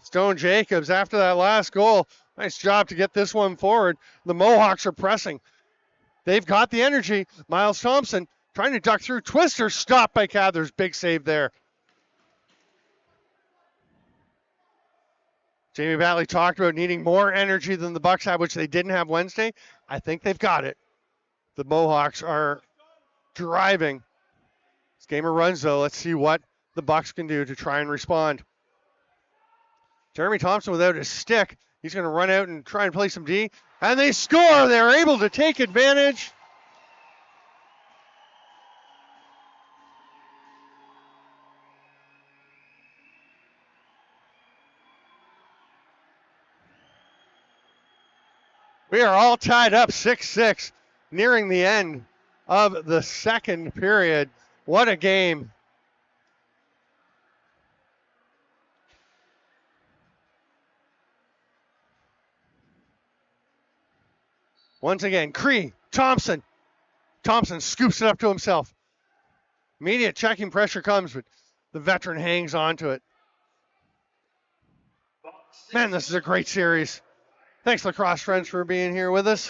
Stone Jacobs, after that last goal, nice job to get this one forward. The Mohawks are pressing. They've got the energy. Miles Thompson trying to duck through. Twister stopped by Cathers. Big save there. Jamie Batley talked about needing more energy than the Bucks had, which they didn't have Wednesday. I think they've got it. The Mohawks are driving. This game runs, though. Let's see what the Bucks can do to try and respond. Jeremy Thompson without his stick. He's going to run out and try and play some D. And they score. They're able to take advantage. We are all tied up 6-6, nearing the end of the second period. What a game. Once again, Cree, Thompson. Thompson scoops it up to himself. Immediate checking pressure comes, but the veteran hangs on to it. Man, this is a great series. Thanks, Lacrosse friends, for being here with us.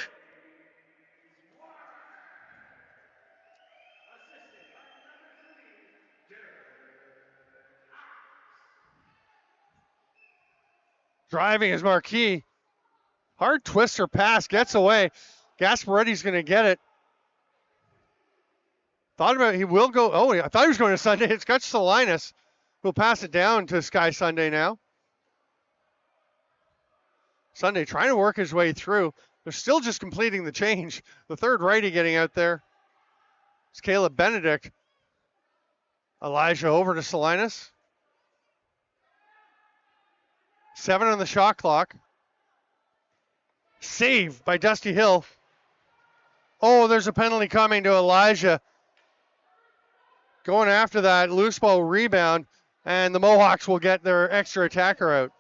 Driving is Marquis. Hard twister pass, gets away. Gasparetti's going to get it. Thought about it, he will go. Oh, I thought he was going to Sunday. It's got Salinas. We'll pass it down to Sky Sunday now. Sunday trying to work his way through. They're still just completing the change. The third righty getting out there. It's Caleb Benedict. Elijah over to Salinas. 7 on the shot clock. Save by Dusty Hill. Oh, there's a penalty coming to Elijah. Going after that loose ball rebound, and the Mohawks will get their extra attacker out.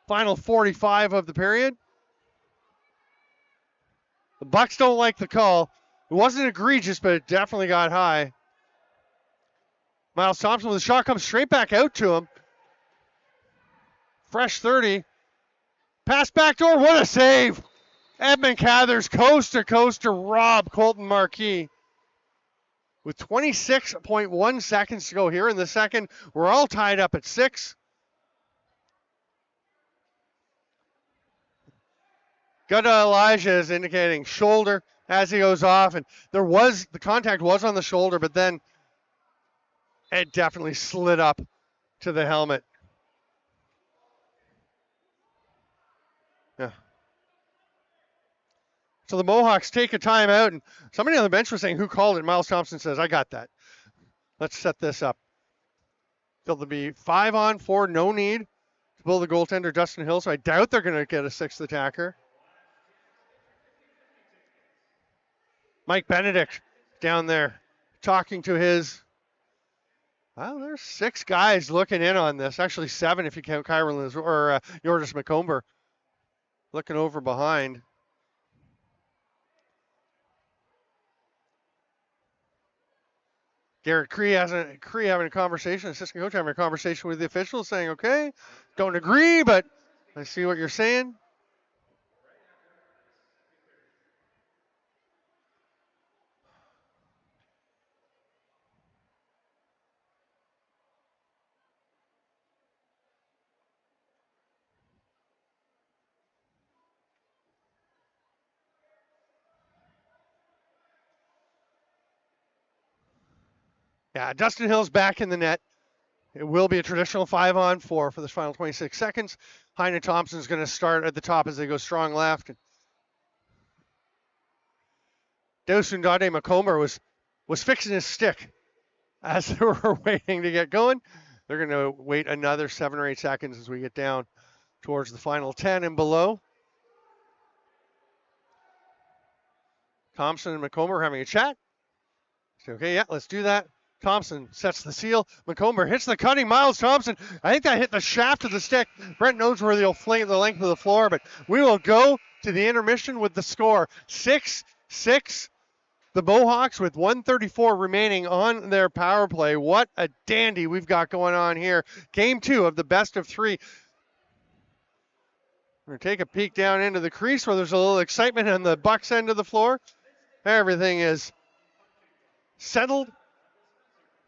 Final 45 of the period. The Bucks don't like the call. It wasn't egregious, but it definitely got high. Miles Thompson with a shot comes straight back out to him. Fresh 30. Pass backdoor. What a save. Edmund Cathers coast to coast to rob Colton Marquis. With 26.1 seconds to go here in the second, we're all tied up at 6. Gutta Elijah is indicating shoulder as he goes off, and the contact was on the shoulder, but then it definitely slid up to the helmet. Yeah. So the Mohawks take a timeout, and somebody on the bench was saying, who called it? Miles Thompson says, I got that. Let's set this up. There'll be 5-on-4, no need to pull the goaltender, Dustin Hill, so I doubt they're going to get a 6th attacker. Mike Benedict down there talking to his, well, there's 6 guys looking in on this. Actually 7 if you count Kyron or Yordis McComber looking over behind. Garrett Cree having a conversation, assistant coach having a conversation with the officials saying, okay, don't agree, but I see what you're saying. Yeah, Dustin Hill's back in the net. It will be a traditional 5-on-4 for this final 26 seconds. Heine Thompson's going to start at the top as they go strong left. Dosundade McComber was fixing his stick as they were waiting to get going. They're going to wait another 7 or 8 seconds as we get down towards the final 10 and below. Thompson and McComber are having a chat. Okay, yeah, let's do that. Thompson sets the seal. McComber hits the cutting. Miles Thompson, I think that hit the shaft of the stick. Brent knows where they'll fling the length of the floor, but we will go to the intermission with the score 6-6. The Mohawks with 134 remaining on their power play. What a dandy we've got going on here. Game 2 of the best of 3. We're going to take a peek down into the crease where there's a little excitement on the Bucks end of the floor. Everything is settled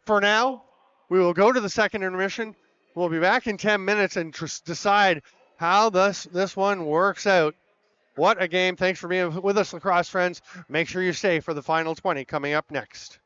for now. We will go to the second intermission. We'll be back in 10 minutes and decide how this one works out. What a game. Thanks for being with us, lacrosse friends. Make sure you stay for the final 20 coming up next.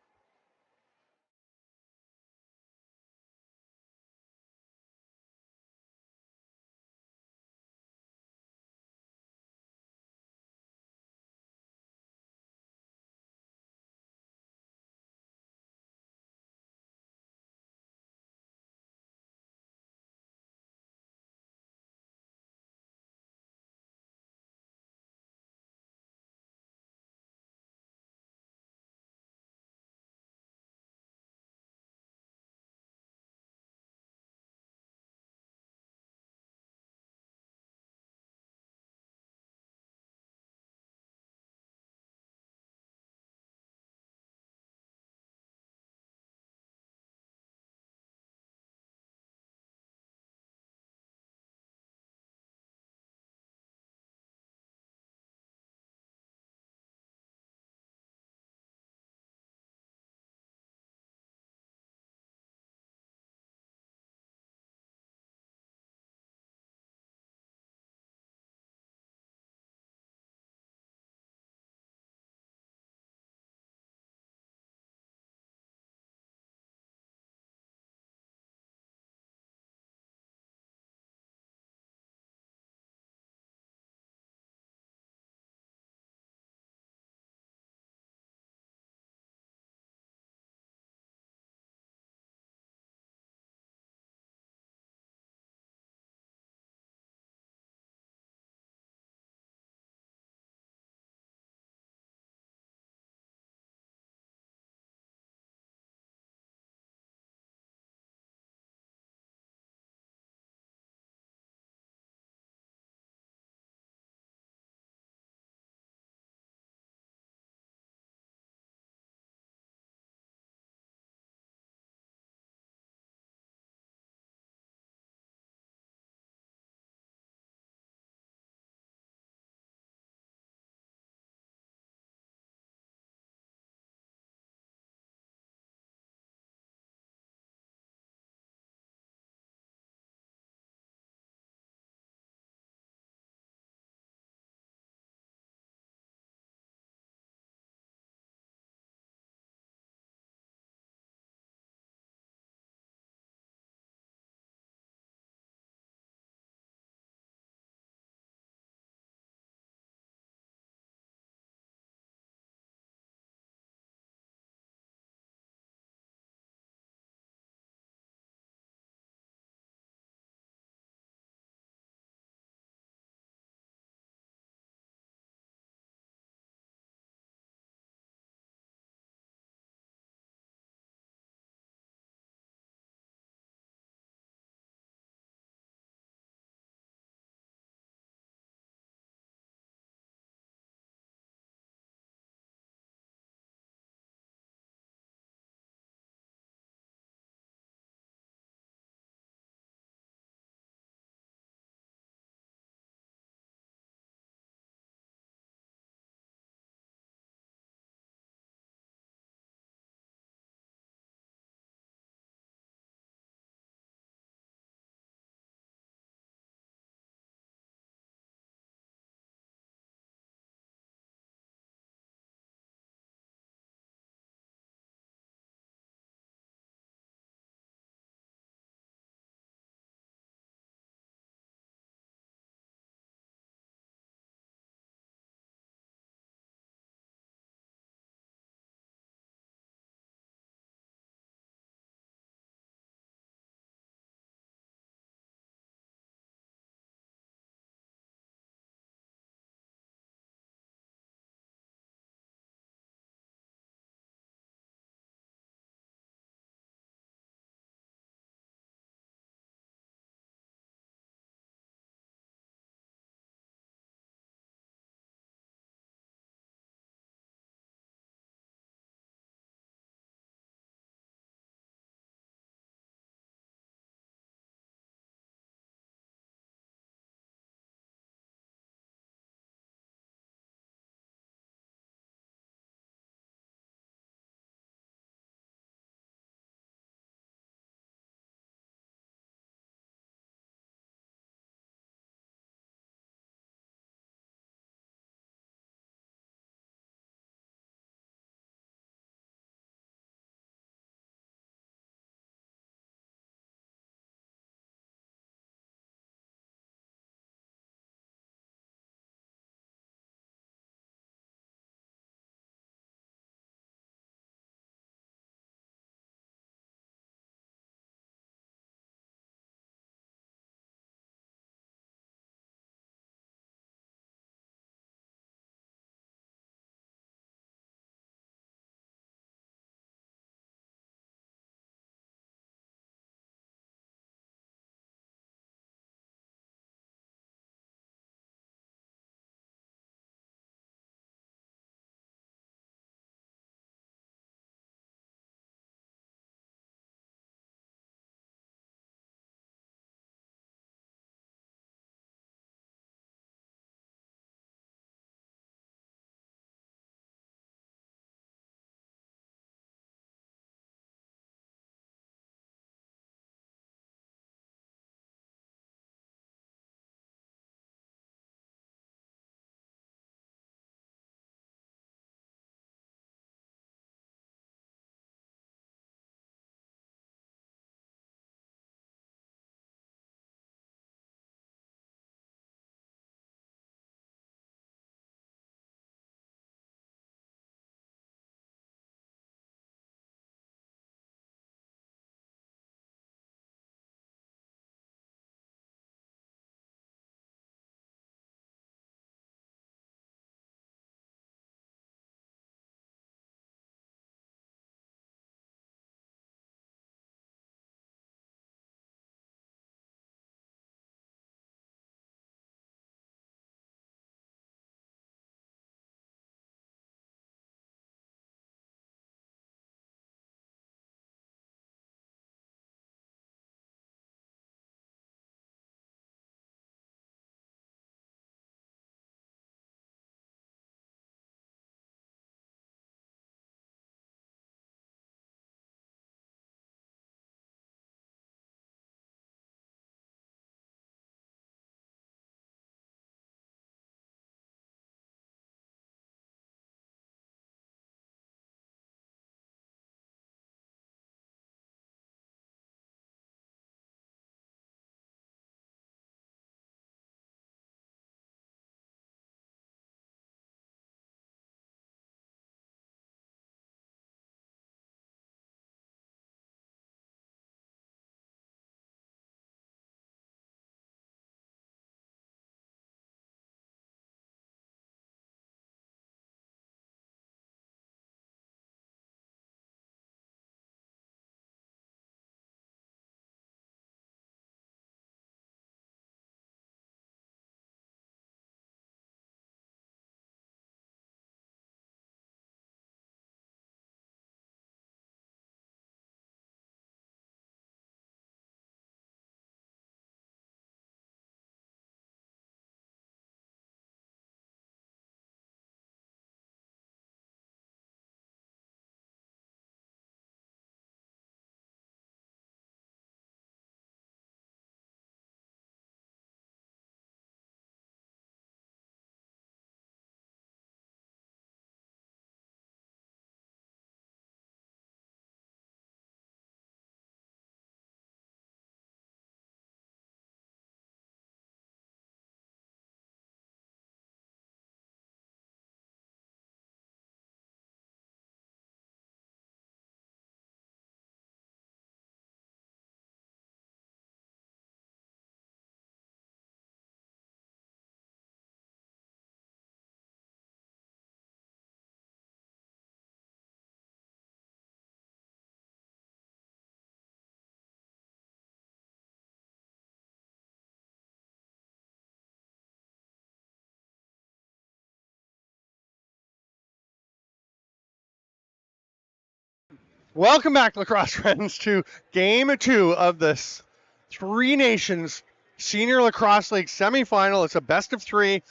Welcome back, lacrosse friends, to Game 2 of this Three Nations Senior Lacrosse League semifinal. It's a best of 3,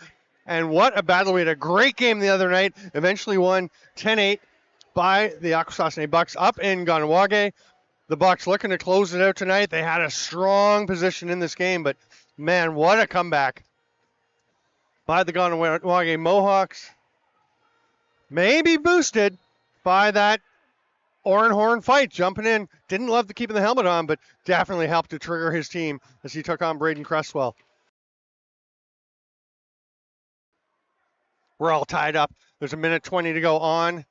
and what a battle. We had a great game the other night, eventually won 10-8 by the Akwesasne Bucks up in Kahnawake. The Bucks looking to close it out tonight. They had a strong position in this game, but man, what a comeback by the Kahnawake Mohawks. Maybe boosted by that Oran Horn fight, jumping in. Didn't love the keeping the helmet on, but definitely helped to trigger his team as he took on Braden Cresswell. We're all tied up. There's a minute 20 to go on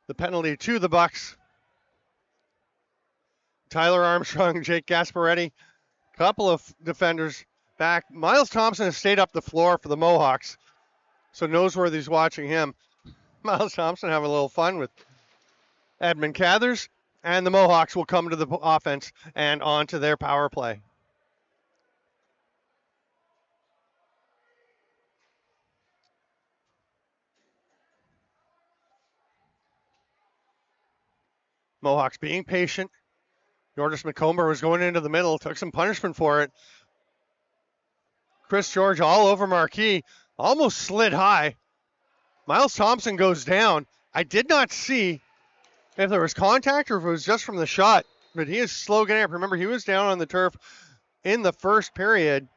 the penalty to the Bucks. Tyler Armstrong, Jake Gasparetti, couple of defenders back. Miles Thompson has stayed up the floor for the Mohawks, so Noseworthy's watching him. Miles Thompson having a little fun with Edmund Cathers, and the Mohawks will come to the offense and on to their power play. Mohawks being patient. Jordis McComber was going into the middle, took some punishment for it. Chris George all over Marquis, almost slid high. Miles Thompson goes down. I did not see if there was contact or if it was just from the shot, but he is slow getting up. Remember, he was down on the turf in the first period.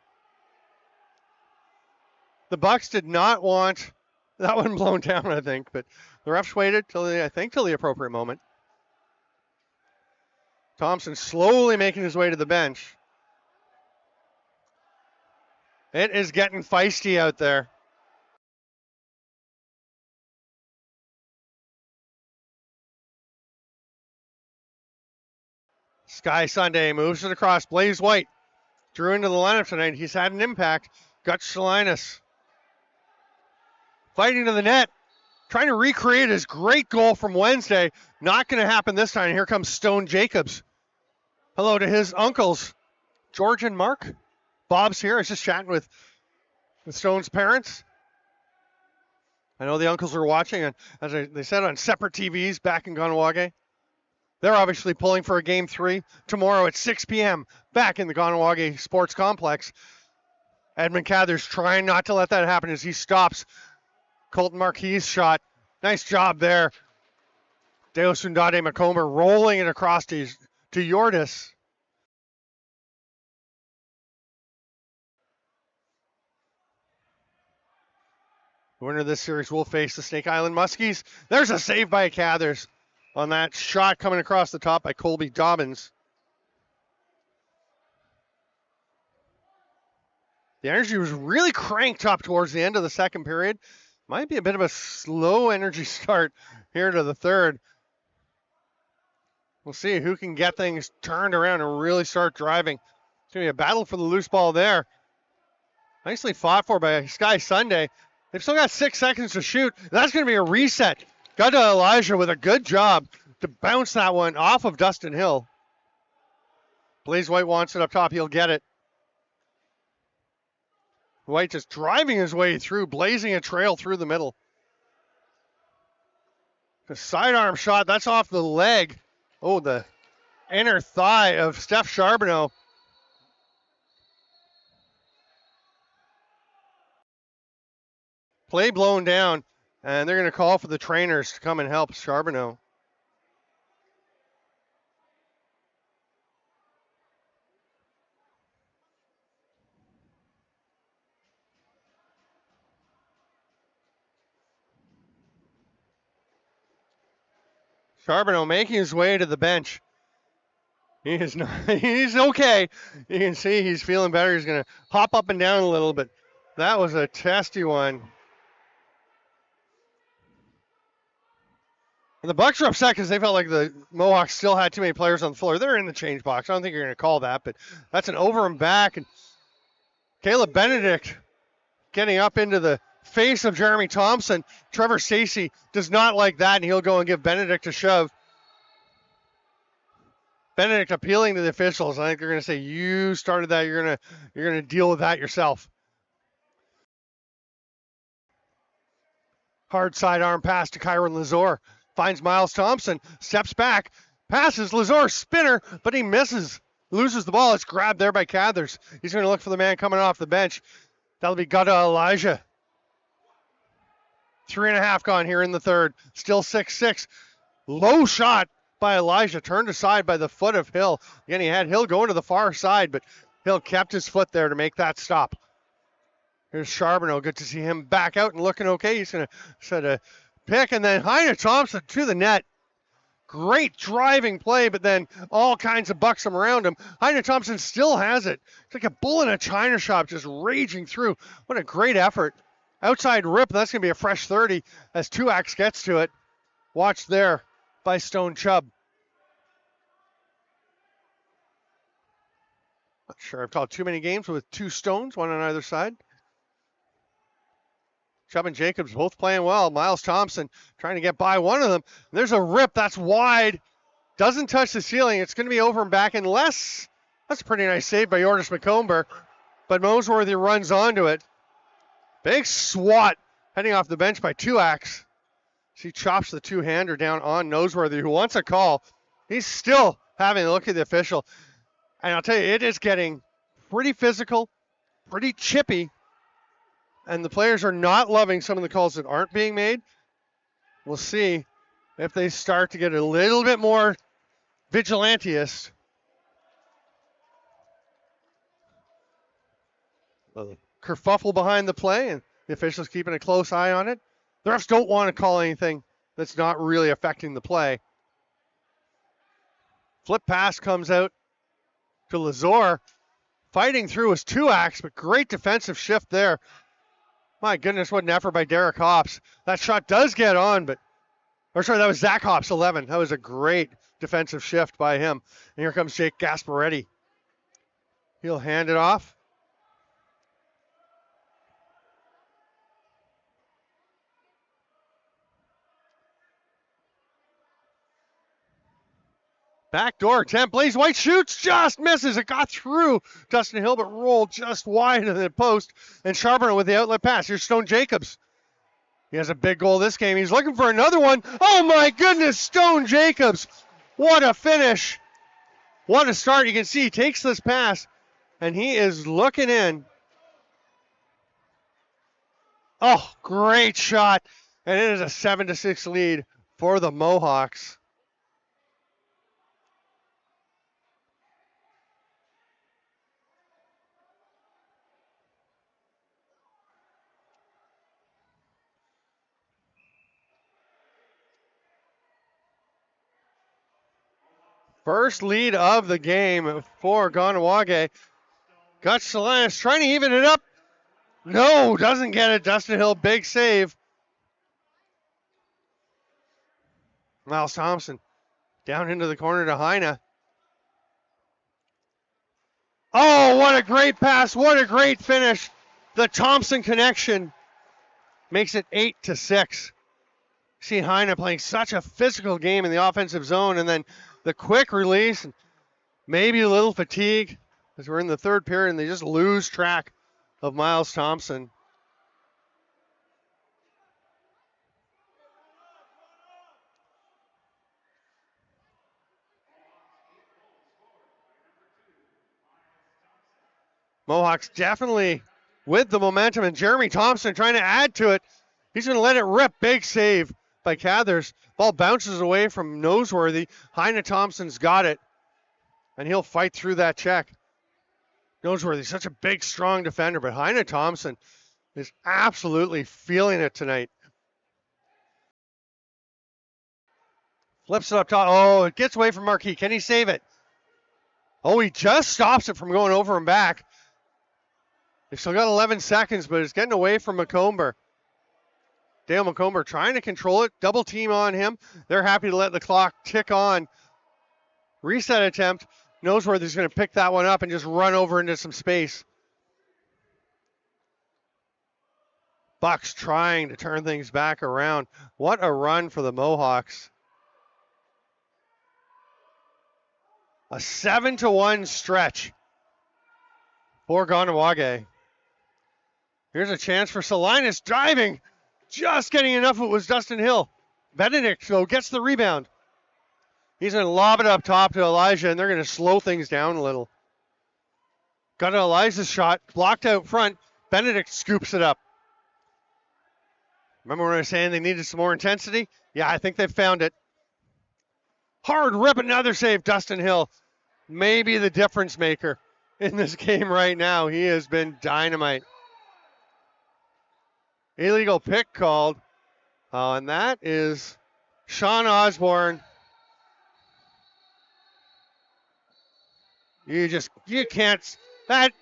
The Bucks did not want that one blown down, I think, but the refs waited till the appropriate moment. Thompson slowly making his way to the bench. It is getting feisty out there. Sky Sunday moves it across. Blaze White drew into the lineup tonight. He's had an impact. Got Shalinas fighting to the net, trying to recreate his great goal from Wednesday. Not going to happen this time. Here comes Stone Jacobs. Hello to his uncles, George and Mark. Bob's here. I was just chatting with Stone's parents. I know the uncles are watching, and as they said, on separate TVs back in Kahnawake. They're obviously pulling for a Game 3 tomorrow at 6 p.m. back in the Kahnawake Sports Complex. Edmund Cathers trying not to let that happen as he stops Colton Marquis' shot. Nice job there. Deosundade Macomber rolling it across to Jordis. The winner of this series will face the Snake Island Muskies. There's a save by Cathers on that shot coming across the top by Colby Dobbins. The energy was really cranked up towards the end of the second period. Might be a bit of a slow energy start here to the third. We'll see who can get things turned around and really start driving. It's going to be a battle for the loose ball there. Nicely fought for by Sky Sunday. They've still got 6 seconds to shoot. That's going to be a reset. Got to Elijah with a good job to bounce that one off of Dustin Hill. Blaze White wants it up top. He'll get it. White just driving his way through, blazing a trail through the middle. The sidearm shot, that's off the leg. Oh, the inner thigh of Steph Charbonneau. Play blown down, and they're going to call for the trainers to come and help Charbonneau. Charbonneau making his way to the bench. He is not, he's okay. You can see he's feeling better. He's going to hop up and down a little bit. That was a testy one. And the Bucks are upset because they felt like the Mohawks still had too many players on the floor. They're in the change box. I don't think you're going to call that, but that's an over and back. And Caleb Benedict getting up into the face of Jeremy Thompson. Trevor Stacey does not like that, and he'll go and give Benedict a shove. Benedict appealing to the officials. I think they're going to say, you started that. You're going to deal with that yourself. Hard sidearm pass to Kyron Lazor. Finds Miles Thompson, steps back, passes Lazar, spinner, but he misses. Loses the ball. It's grabbed there by Cathers. He's going to look for the man coming off the bench. That'll be Gutta Elijah. 3.5 gone here in the third. Still 6-6. Low shot by Elijah. Turned aside by the foot of Hill. Again, he had Hill going to the far side, but Hill kept his foot there to make that stop. Here's Charbonneau. Good to see him back out and looking okay. He's going to set a pick, and then Heine Thompson to the net. Great driving play, but then all kinds of buxom around him. Heine Thompson still has it. It's like a bull in a china shop just raging through. What a great effort. Outside rip, that's going to be a fresh 30 as Tuax gets to it. Watched there by Stone Chubb. Not sure I've called too many games with 2 Stones, one on either side. Chubb and Jacobs both playing well. Miles Thompson trying to get by one of them. There's a rip. That's wide. Doesn't touch the ceiling. It's going to be over and back unless... That's a pretty nice save by Jordas McComber. But Noseworthy runs onto it. Big swat heading off the bench by Tuax. She chops the two-hander down on Noseworthy, who wants a call. He's still having a look at the official. And I'll tell you, it is getting pretty physical, pretty chippy. And the players are not loving some of the calls that aren't being made. We'll see if they start to get a little bit more vigilanteist. A kerfuffle behind the play, and the officials keeping a close eye on it. The refs don't want to call anything that's not really affecting the play. Flip pass comes out to Lazar. Fighting through is Tuax, but great defensive shift there. My goodness, what an effort by Derek Hops. That shot does get on, that was Zach Hops, 11. That was a great defensive shift by him. And here comes Jake Gasparetti. He'll hand it off. Backdoor attempt. Blaze White shoots, just misses. It got through Dustin Hill, but rolled just wide of the post. And Charbonneau with the outlet pass. Here's Stone Jacobs. He has a big goal this game. He's looking for another one. Oh my goodness, Stone Jacobs. What a finish. What a start. You can see he takes this pass, and he is looking in. Oh, great shot. And it is a 7-6 lead for the Mohawks. First lead of the game for Kahnawake. Got Salinas trying to even it up. No, doesn't get it. Dustin Hill, big save. Miles Thompson down into the corner to Heine. Oh, what a great pass. What a great finish. The Thompson connection makes it 8-6. See Heine playing such a physical game in the offensive zone, and then the quick release, and maybe a little fatigue as we're in the third period and they just lose track of Miles Thompson. Mohawks definitely with the momentum, and Jeremy Thompson trying to add to it. He's going to let it rip. Big save by Cathers. Ball bounces away from Noseworthy. Heine Thompson's got it, and he'll fight through that check. Noseworthy, such a big, strong defender, but Heine Thompson is absolutely feeling it tonight. Flips it up top. Oh, it gets away from Marquis. Can he save it? Oh, he just stops it from going over and back. They've still got 11 seconds, but it's getting away from McComber. Dale McComber trying to control it. Double team on him. They're happy to let the clock tick on. Reset attempt. Noseworthy's going to pick that one up and just run over into some space. Bucks trying to turn things back around. What a run for the Mohawks. A 7-1 stretch for Kahnawake. Here's a chance for Salinas driving. Just getting enough. It was Dustin Hill. Benedict, though, gets the rebound. He's going to lob it up top to Elijah, and they're going to slow things down a little. Got to Elijah's shot, blocked out front. Benedict scoops it up. Remember when I was saying they needed some more intensity? Yeah, I think they've found it. Hard rip, another save, Dustin Hill. Maybe the difference maker in this game right now. He has been dynamite. Illegal pick called. And that is Sean Osborne. You can't,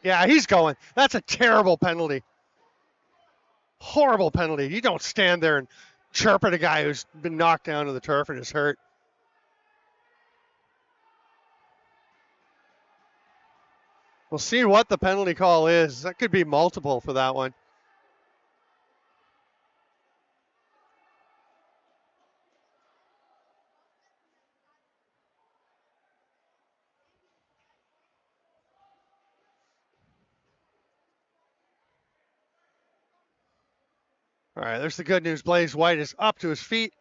yeah, he's going. That's a terrible penalty. Horrible penalty. You don't stand there and chirp at a guy who's been knocked down to the turf and is hurt. We'll see what the penalty call is. That could be multiple for that one. All right, there's the good news. Blaze White is up to his feet.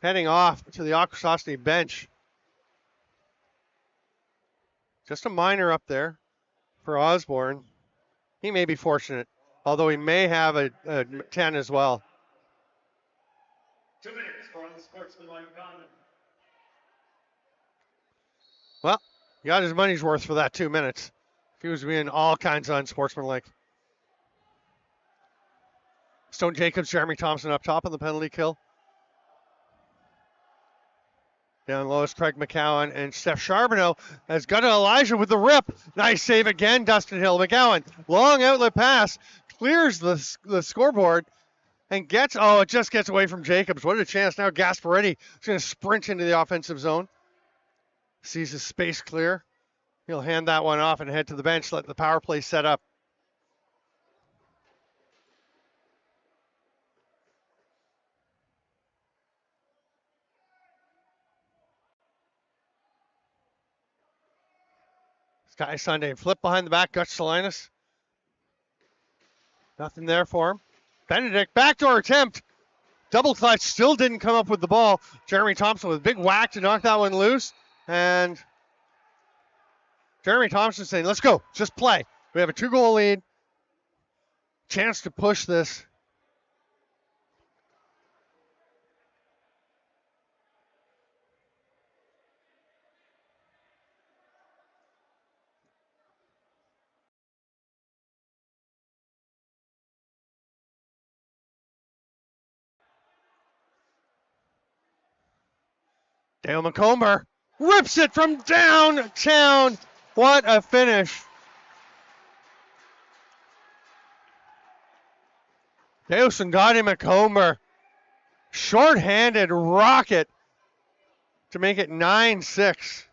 Heading off to the Akwesasne bench. Just a minor up there for Osborne. He may be fortunate, although he may have a 10 as well. 2 minutes for unsportsmanlike conduct. Well, he got his money's worth for that 2 minutes. He was being all kinds of unsportsmanlike. Stone Jacobs, Jeremy Thompson up top on the penalty kill. Down low is Craig McCowan, and Steph Charbonneau has got to Elijah with the rip. Nice save again, Dustin Hill. McCowan, long outlet pass, clears the scoreboard, and it just gets away from Jacobs. What a chance. Now Gasparetti is going to sprint into the offensive zone. Sees his space clear. He'll hand that one off and head to the bench, let the power play set up. Sky Sunday, flip behind the back, Gutch Salinas. Nothing there for him. Benedict, backdoor attempt. Double clutch, still didn't come up with the ball. Jeremy Thompson with a big whack to knock that one loose. And Jeremy Thompson saying, let's go, just play. We have a 2-goal lead. Chance to push this. Dale McComber rips it from downtown. What a finish. Dale McComber. Short-handed rocket to make it 9-6.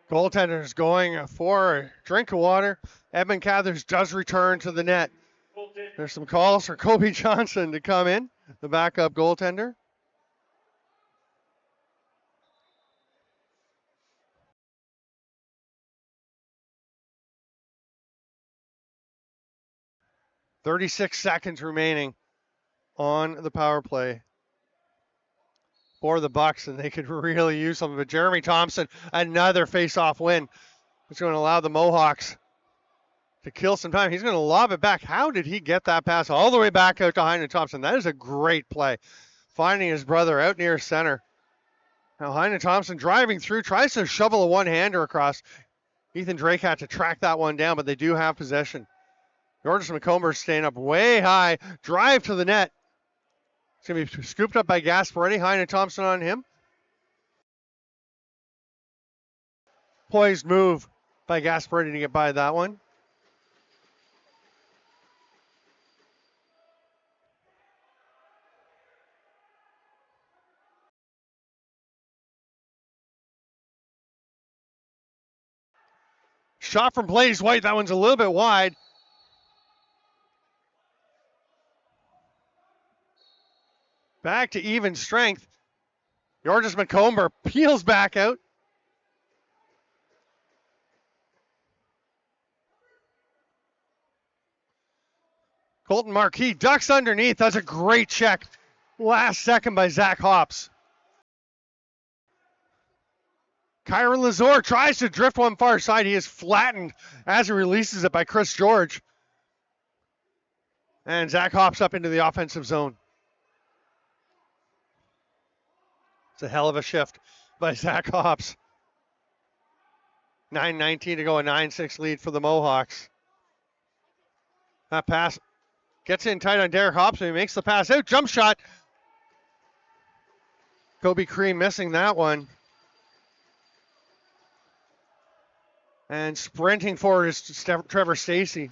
Goaltender's going for a drink of water. Edmund Cathers does return to the net. There's some calls for Kobe Johnson to come in, the backup goaltender. .36 seconds remaining on the power play for the Bucks, and they could really use some of it. Jeremy Thompson, another face-off win. It's going to allow the Mohawks to kill some time. He's going to lob it back. How did he get that pass all the way back out to Heine Thompson? That is a great play. Finding his brother out near center. Now Heine Thompson driving through, tries to shovel a one-hander across. Ethan Drake had to track that one down, but they do have possession. Georges McComber staying up way high. Drive to the net. It's going to be scooped up by Gasparetti. Heine Thompson on him. Poised move by Gasparetti to get by that one. Shot from Blaze White. That one's a little bit wide. Back to even strength. Georges Macomber peels back out. Colton Marquis ducks underneath. That's a great check. Last second by Zach Hops. Kyron Lazor tries to drift one far side. He is flattened as he releases it by Chris George. And Zach Hops up into the offensive zone. It's a hell of a shift by Zach Hops. 9:19 to go, a 9-6 lead for the Mohawks. That pass gets in tight on Derek Hops, and he makes the pass out. Jump shot. Kobe Cream missing that one. And sprinting forward is Trevor Stacey.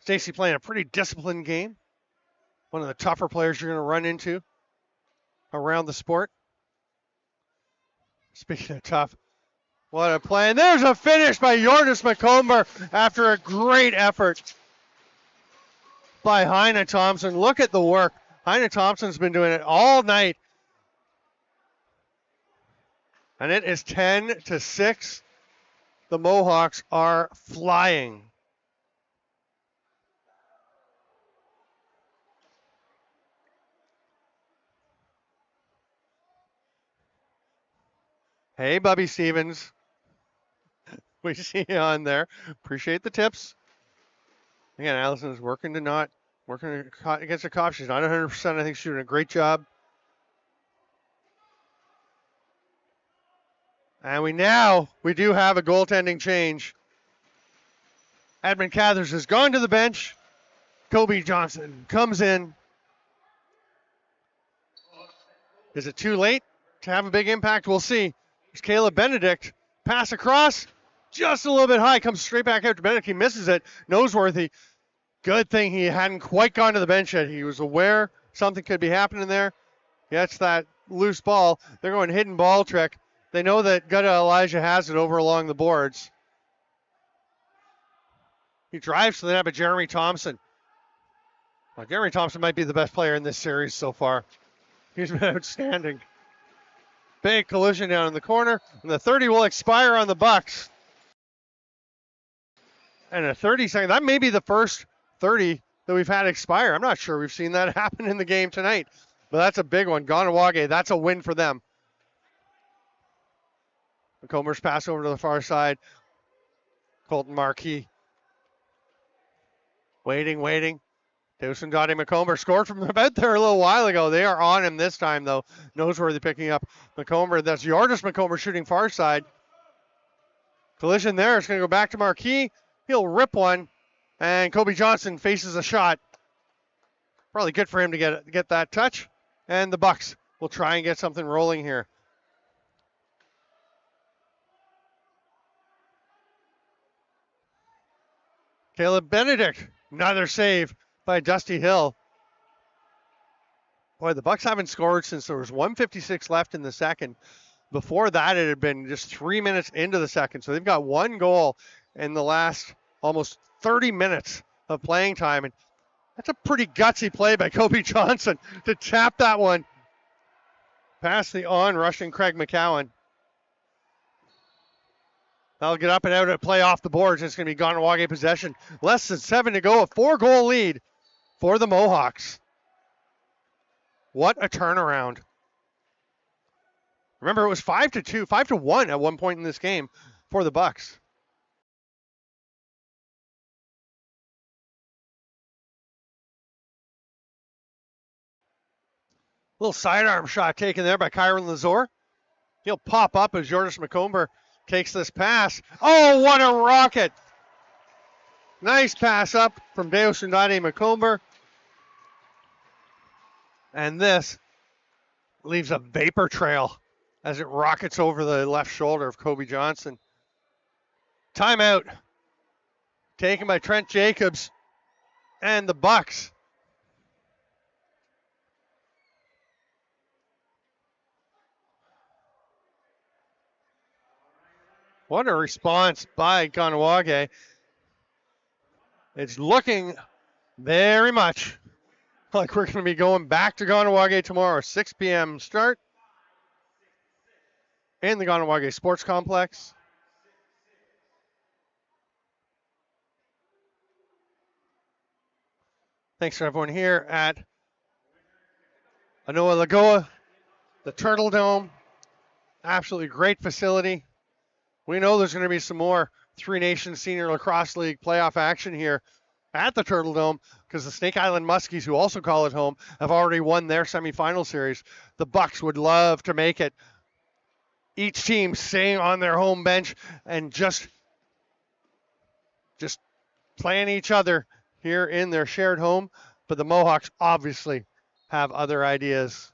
Stacey playing a pretty disciplined game. One of the tougher players you're going to run into around the sport. Speaking of tough, what a play. And there's a finish by Georges Macomber after a great effort by Heine Thompson. Look at the work. Heine Thompson's been doing it all night. And it is 10-6. The Mohawks are flying. Hey, Bubby Stevens. We see you on there. Appreciate the tips. Again, Allison is working against the cop. She's not 100%. I think she's doing a great job. And we do have a goaltending change. Edmund Cathers has gone to the bench. Kobe Johnson comes in. Is it too late to have a big impact? We'll see. There's Caleb Benedict. Pass across. Just a little bit high. Comes straight back out to Benedict. He misses it. Noseworthy. Good thing he hadn't quite gone to the bench yet. He was aware something could be happening there. Gets that loose ball. They're going hidden ball trick. They know that Gutta Elijah has it over along the boards. He drives to the net of Jeremy Thompson. Well, Jeremy Thompson might be the best player in this series so far. He's been outstanding. Big collision down in the corner, and the 30 will expire on the Bucks. And a 30-second, that may be the first 30 that we've had expire. I'm not sure we've seen that happen in the game tonight, but that's a big one. Kahnawake, that's a win for them. Macomber's pass over to the far side. Colton Marquis. Waiting. Dawson Dottie Macomber scored from about there a little while ago. They are on him this time, though. Noseworthy picking up Macomber. That's Georges Macomber shooting far side. Collision there. It's going to go back to Marquis. He'll rip one. And Kobe Johnson faces a shot. Probably good for him to get that touch. And the Bucks will try and get something rolling here. Caleb Benedict. Another save by Dusty Hill. Boy, the Bucks haven't scored since there was 1:56 left in the second. Before that, it had been just 3 minutes into the second. So they've got one goal in the last almost 30 minutes of playing time. And that's a pretty gutsy play by Kobe Johnson to tap that one past the on-rushing Craig McCowan. That'll get up and out and play off the boards. It's going to be Kahnawake possession. Less than 7 to go. A 4-goal lead for the Mohawks. What a turnaround. Remember, it was 5-2, 5-1 at one point in this game for the Bucks. Little sidearm shot taken there by Kyron Lazor. He'll pop up as Georges Macomber takes this pass. Oh, what a rocket. Nice pass up from Dawson Dottie Macomber. And this leaves a vapor trail as it rockets over the left shoulder of Kobe Johnson. Timeout taken by Trent Jacobs and the Bucks. What a response by Kahnawake. It's looking very much like we're going to be going back to Kahnawake tomorrow, 6 p.m. start in the Kahnawake Sports Complex. Thanks to everyone here at Anoa Lagoa, the Turtle Dome. Absolutely great facility. We know there's going to be some more Three Nations Senior Lacrosse League playoff action here at the Turtle Dome because the Snake Island Muskies, who also call it home, have already won their semifinal series. The Bucks would love to make it. Each team staying on their home bench and just playing each other here in their shared home. But the Mohawks obviously have other ideas.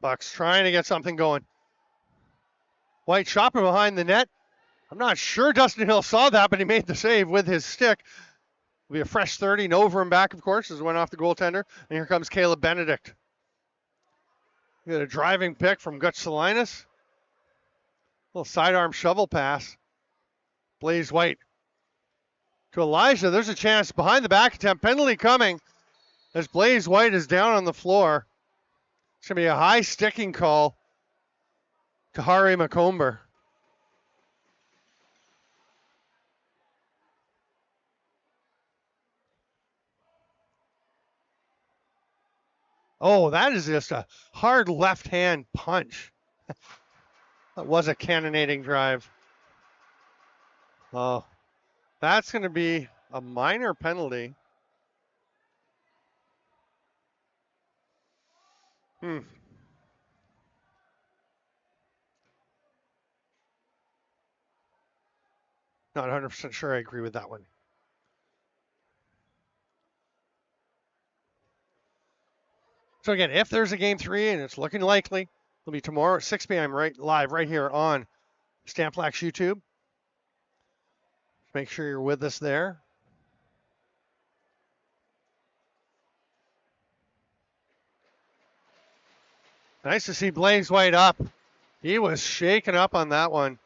Bucks trying to get something going. White shot from behind the net. I'm not sure Dustin Hill saw that, but he made the save with his stick. It'll be a fresh 30 and over and back, of course, as it went off the goaltender. And here comes Caleb Benedict. We got a driving pick from Gutch Salinas. Little sidearm shovel pass. Blaze White to Elijah. There's a chance behind the back attempt. Penalty coming as Blaze White is down on the floor. It's going to be a high sticking call to Hari McComber. Oh, that is just a hard left-hand punch. That was a cannonading drive. Oh, that's going to be a minor penalty. Not 100% sure I agree with that one. So again, if there's a game 3, and it's looking likely, it'll be tomorrow at 6 p.m. live right here on Stamp Black's YouTube. Make sure you're with us there. Nice to see Blaze White up. He was shaken up on that one.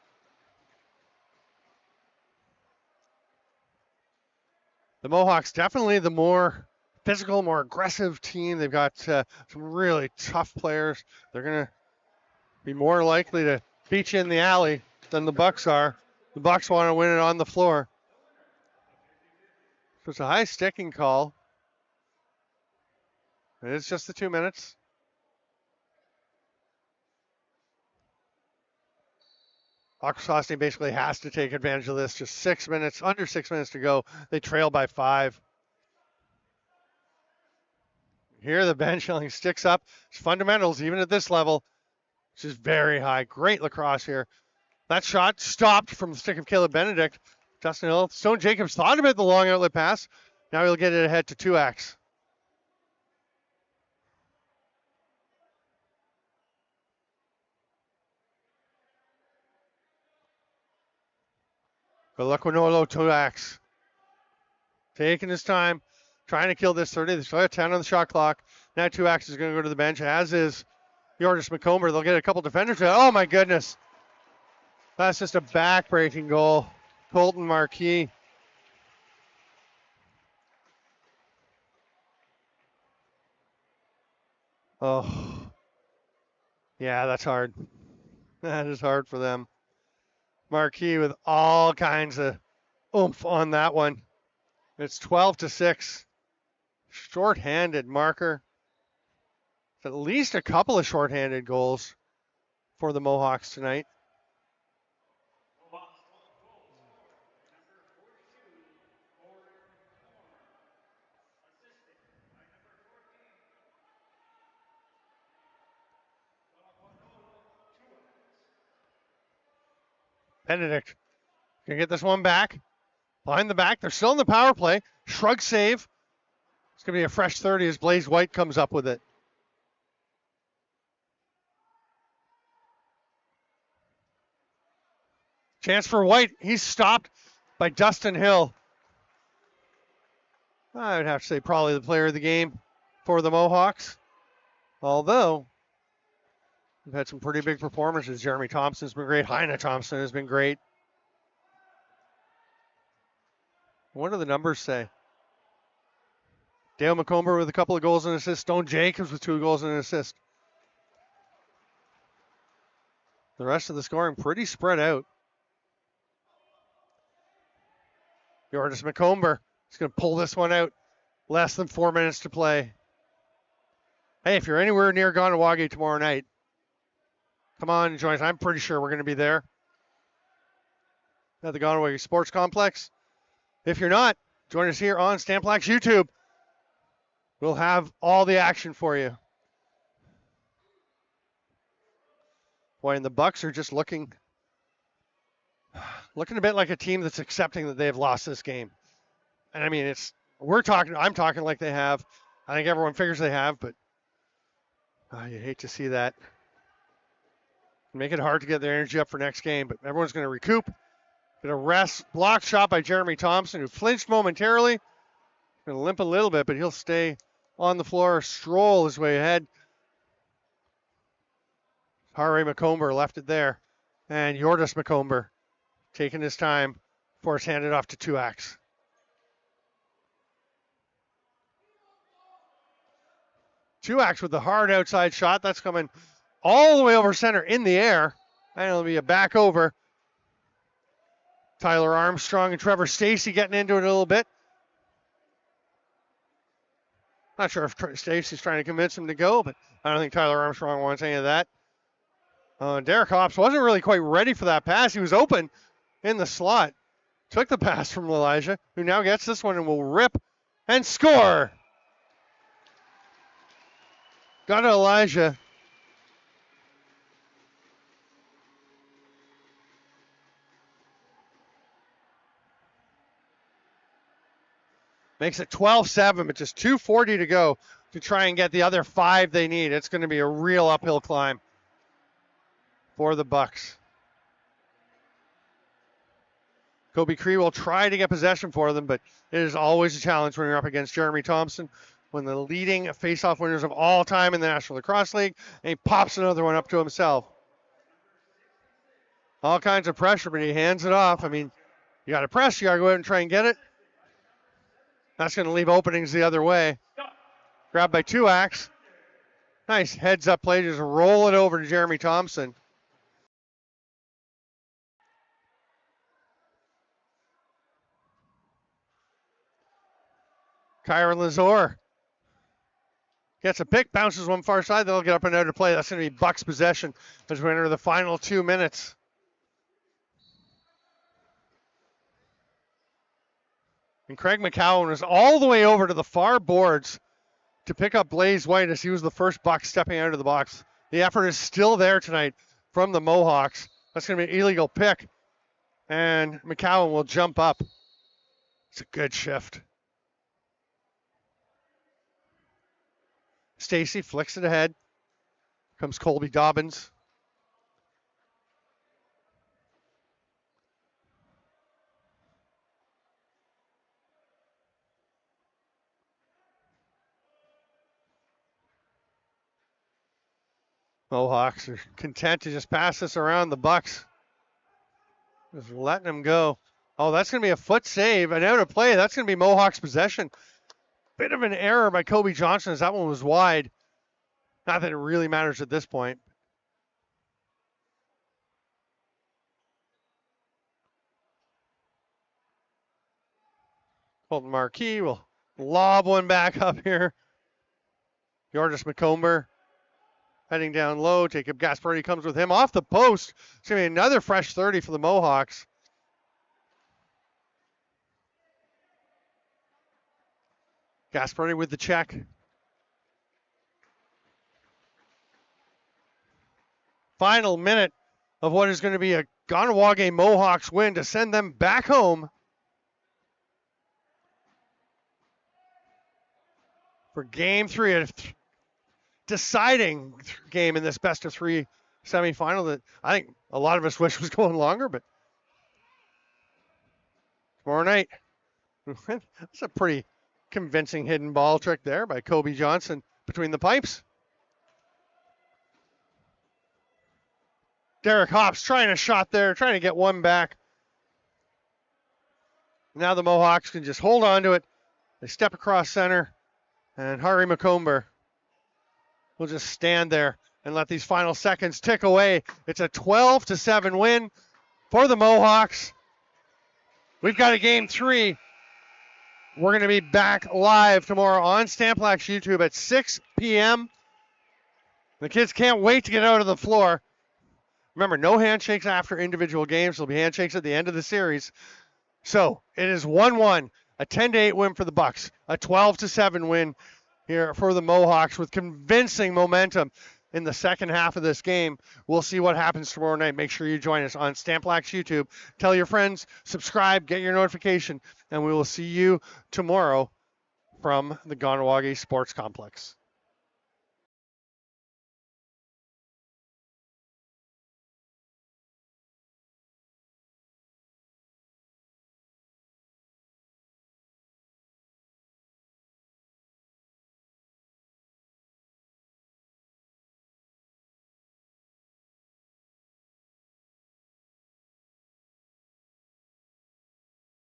The Mohawks definitely the more physical, more aggressive team. They've got some really tough players. They're going to be more likely to beat you in the alley than the Bucks are. The Bucks want to win it on the floor. So it's a high sticking call. It's just the 2 minutes. Akwesasne basically has to take advantage of this. Just 6 minutes, under 6 minutes to go. They trail by 5. Here the bench yelling sticks up. It's fundamentals, even at this level. It's just very high. Great lacrosse here. That shot stopped from the stick of Caleb Benedict. Dustin Hill. Stone Jacobs thought about the long outlet pass. Now he'll get it ahead to 2X. But Lequinolo 2X. Taking his time, trying to kill this 30. They still have 10 on the shot clock. Now 2X is going to go to the bench, as is Jordas McComber. They'll get a couple defenders. Oh my goodness. That's just a back-breaking goal. Colton Marquis. Oh. Yeah, that's hard. That is hard for them. Marquis with all kinds of oomph on that one. It's 12-6. Short-handed marker. At least a couple of short-handed goals for the Mohawks tonight. Benedict can get this one back. Behind the back. They're still in the power play. Shrug save. It's going to be a fresh 30 as Blaze White comes up with it. Chance for White. He's stopped by Dustin Hill. I would have to say probably the player of the game for the Mohawks. Although, we've had some pretty big performances. Jeremy Thompson's been great. Heine Thompson has been great. What do the numbers say? Dale McComber with a couple of goals and assists. Stone Jacobs with 2 goals and an assist. The rest of the scoring pretty spread out. Jordas McComber is going to pull this one out. Less than 4 minutes to play. Hey, if you're anywhere near Kahnawake tomorrow night, come on and join us. I'm pretty sure we're going to be there at the Kahnawake Sports Complex. If you're not, join us here on Stamplack's YouTube. We'll have all the action for you. Boy, and the Bucks are just looking a bit like a team that's accepting that they've lost this game. And I mean, I'm talking like they have. I think everyone figures they have, but you hate to see that. Make it hard to get their energy up for next game, but everyone's going to recoup. Going to rest. Blocked shot by Jeremy Thompson, who flinched momentarily. Going to limp a little bit, but he'll stay on the floor, stroll his way ahead. Harry McComber left it there. And Jordas McComber taking his time before it's handed off to Tuax. Tuax with the hard outside shot. That's coming all the way over center in the air. And it'll be a back over. Tyler Armstrong and Trevor Stacey getting into it a little bit. Not sure if Stacey's trying to convince him to go, but I don't think Tyler Armstrong wants any of that. Derek Hops wasn't really quite ready for that pass. He was open in the slot. Took the pass from Elijah, who now gets this one and will rip and score. Got to Elijah. Makes it 12-7, but just 2:40 to go to try and get the other 5 they need. It's going to be a real uphill climb for the Bucks. Kobe Cree will try to get possession for them, but it is always a challenge when you're up against Jeremy Thompson, one of the leading faceoff winners of all time in the National Lacrosse League, and he pops another one up to himself. All kinds of pressure, but he hands it off. I mean, you got to press, you got to go out and try and get it. That's going to leave openings the other way. Grabbed by Tuax. Nice heads-up play. Just roll it over to Jeremy Thompson. Kyron Lazor gets a pick, bounces one far side. They'll get up and out to play. That's going to be Bucks possession as we enter the final 2 minutes. And Craig McCowan was all the way over to the far boards to pick up Blaze White as he was the first Buck stepping out of the box. The effort is still there tonight from the Mohawks. That's going to be an illegal pick. And McCowan will jump up. It's a good shift. Stacey flicks it ahead. Comes Colby Dobbins. Mohawks are content to just pass this around the Bucks. Just letting them go. Oh, that's going to be a foot save. And out of play. That's going to be Mohawks possession. Bit of an error by Kobe Johnson as that one was wide. Not that it really matters at this point. Colton Marquis will lob one back up here. Jordas McComber heading down low. Jacob Gaspardi comes with him off the post. It's going to be another fresh 30 for the Mohawks. Gaspardi with the check. Final minute of what is going to be a Kahnawake Mohawks win to send them back home for game 3, a deciding game in this best of 3 semifinal that I think a lot of us wish was going longer, but tomorrow night, that's a pretty Convincing hidden ball trick there by Kobe Johnson between the pipes. Derek Hops trying a shot there, trying to get one back. Now the Mohawks can just hold on to it. They step across center, and Hari McComber will just stand there and let these final seconds tick away. It's a 12-7 win for the Mohawks. We've got a game 3. We're going to be back live tomorrow on Stamplak's YouTube at 6 p.m. The kids can't wait to get out of the floor. Remember, no handshakes after individual games. There'll be handshakes at the end of the series. So it is 1-1, a 10-8 win for the Bucks, a 12-7 win here for the Mohawks with convincing momentum in the second half of this game. We'll see what happens tomorrow night. Make sure you join us on Stamplak's YouTube. Tell your friends, subscribe, get your notification, and we will see you tomorrow from the Kahnawake Sports Complex.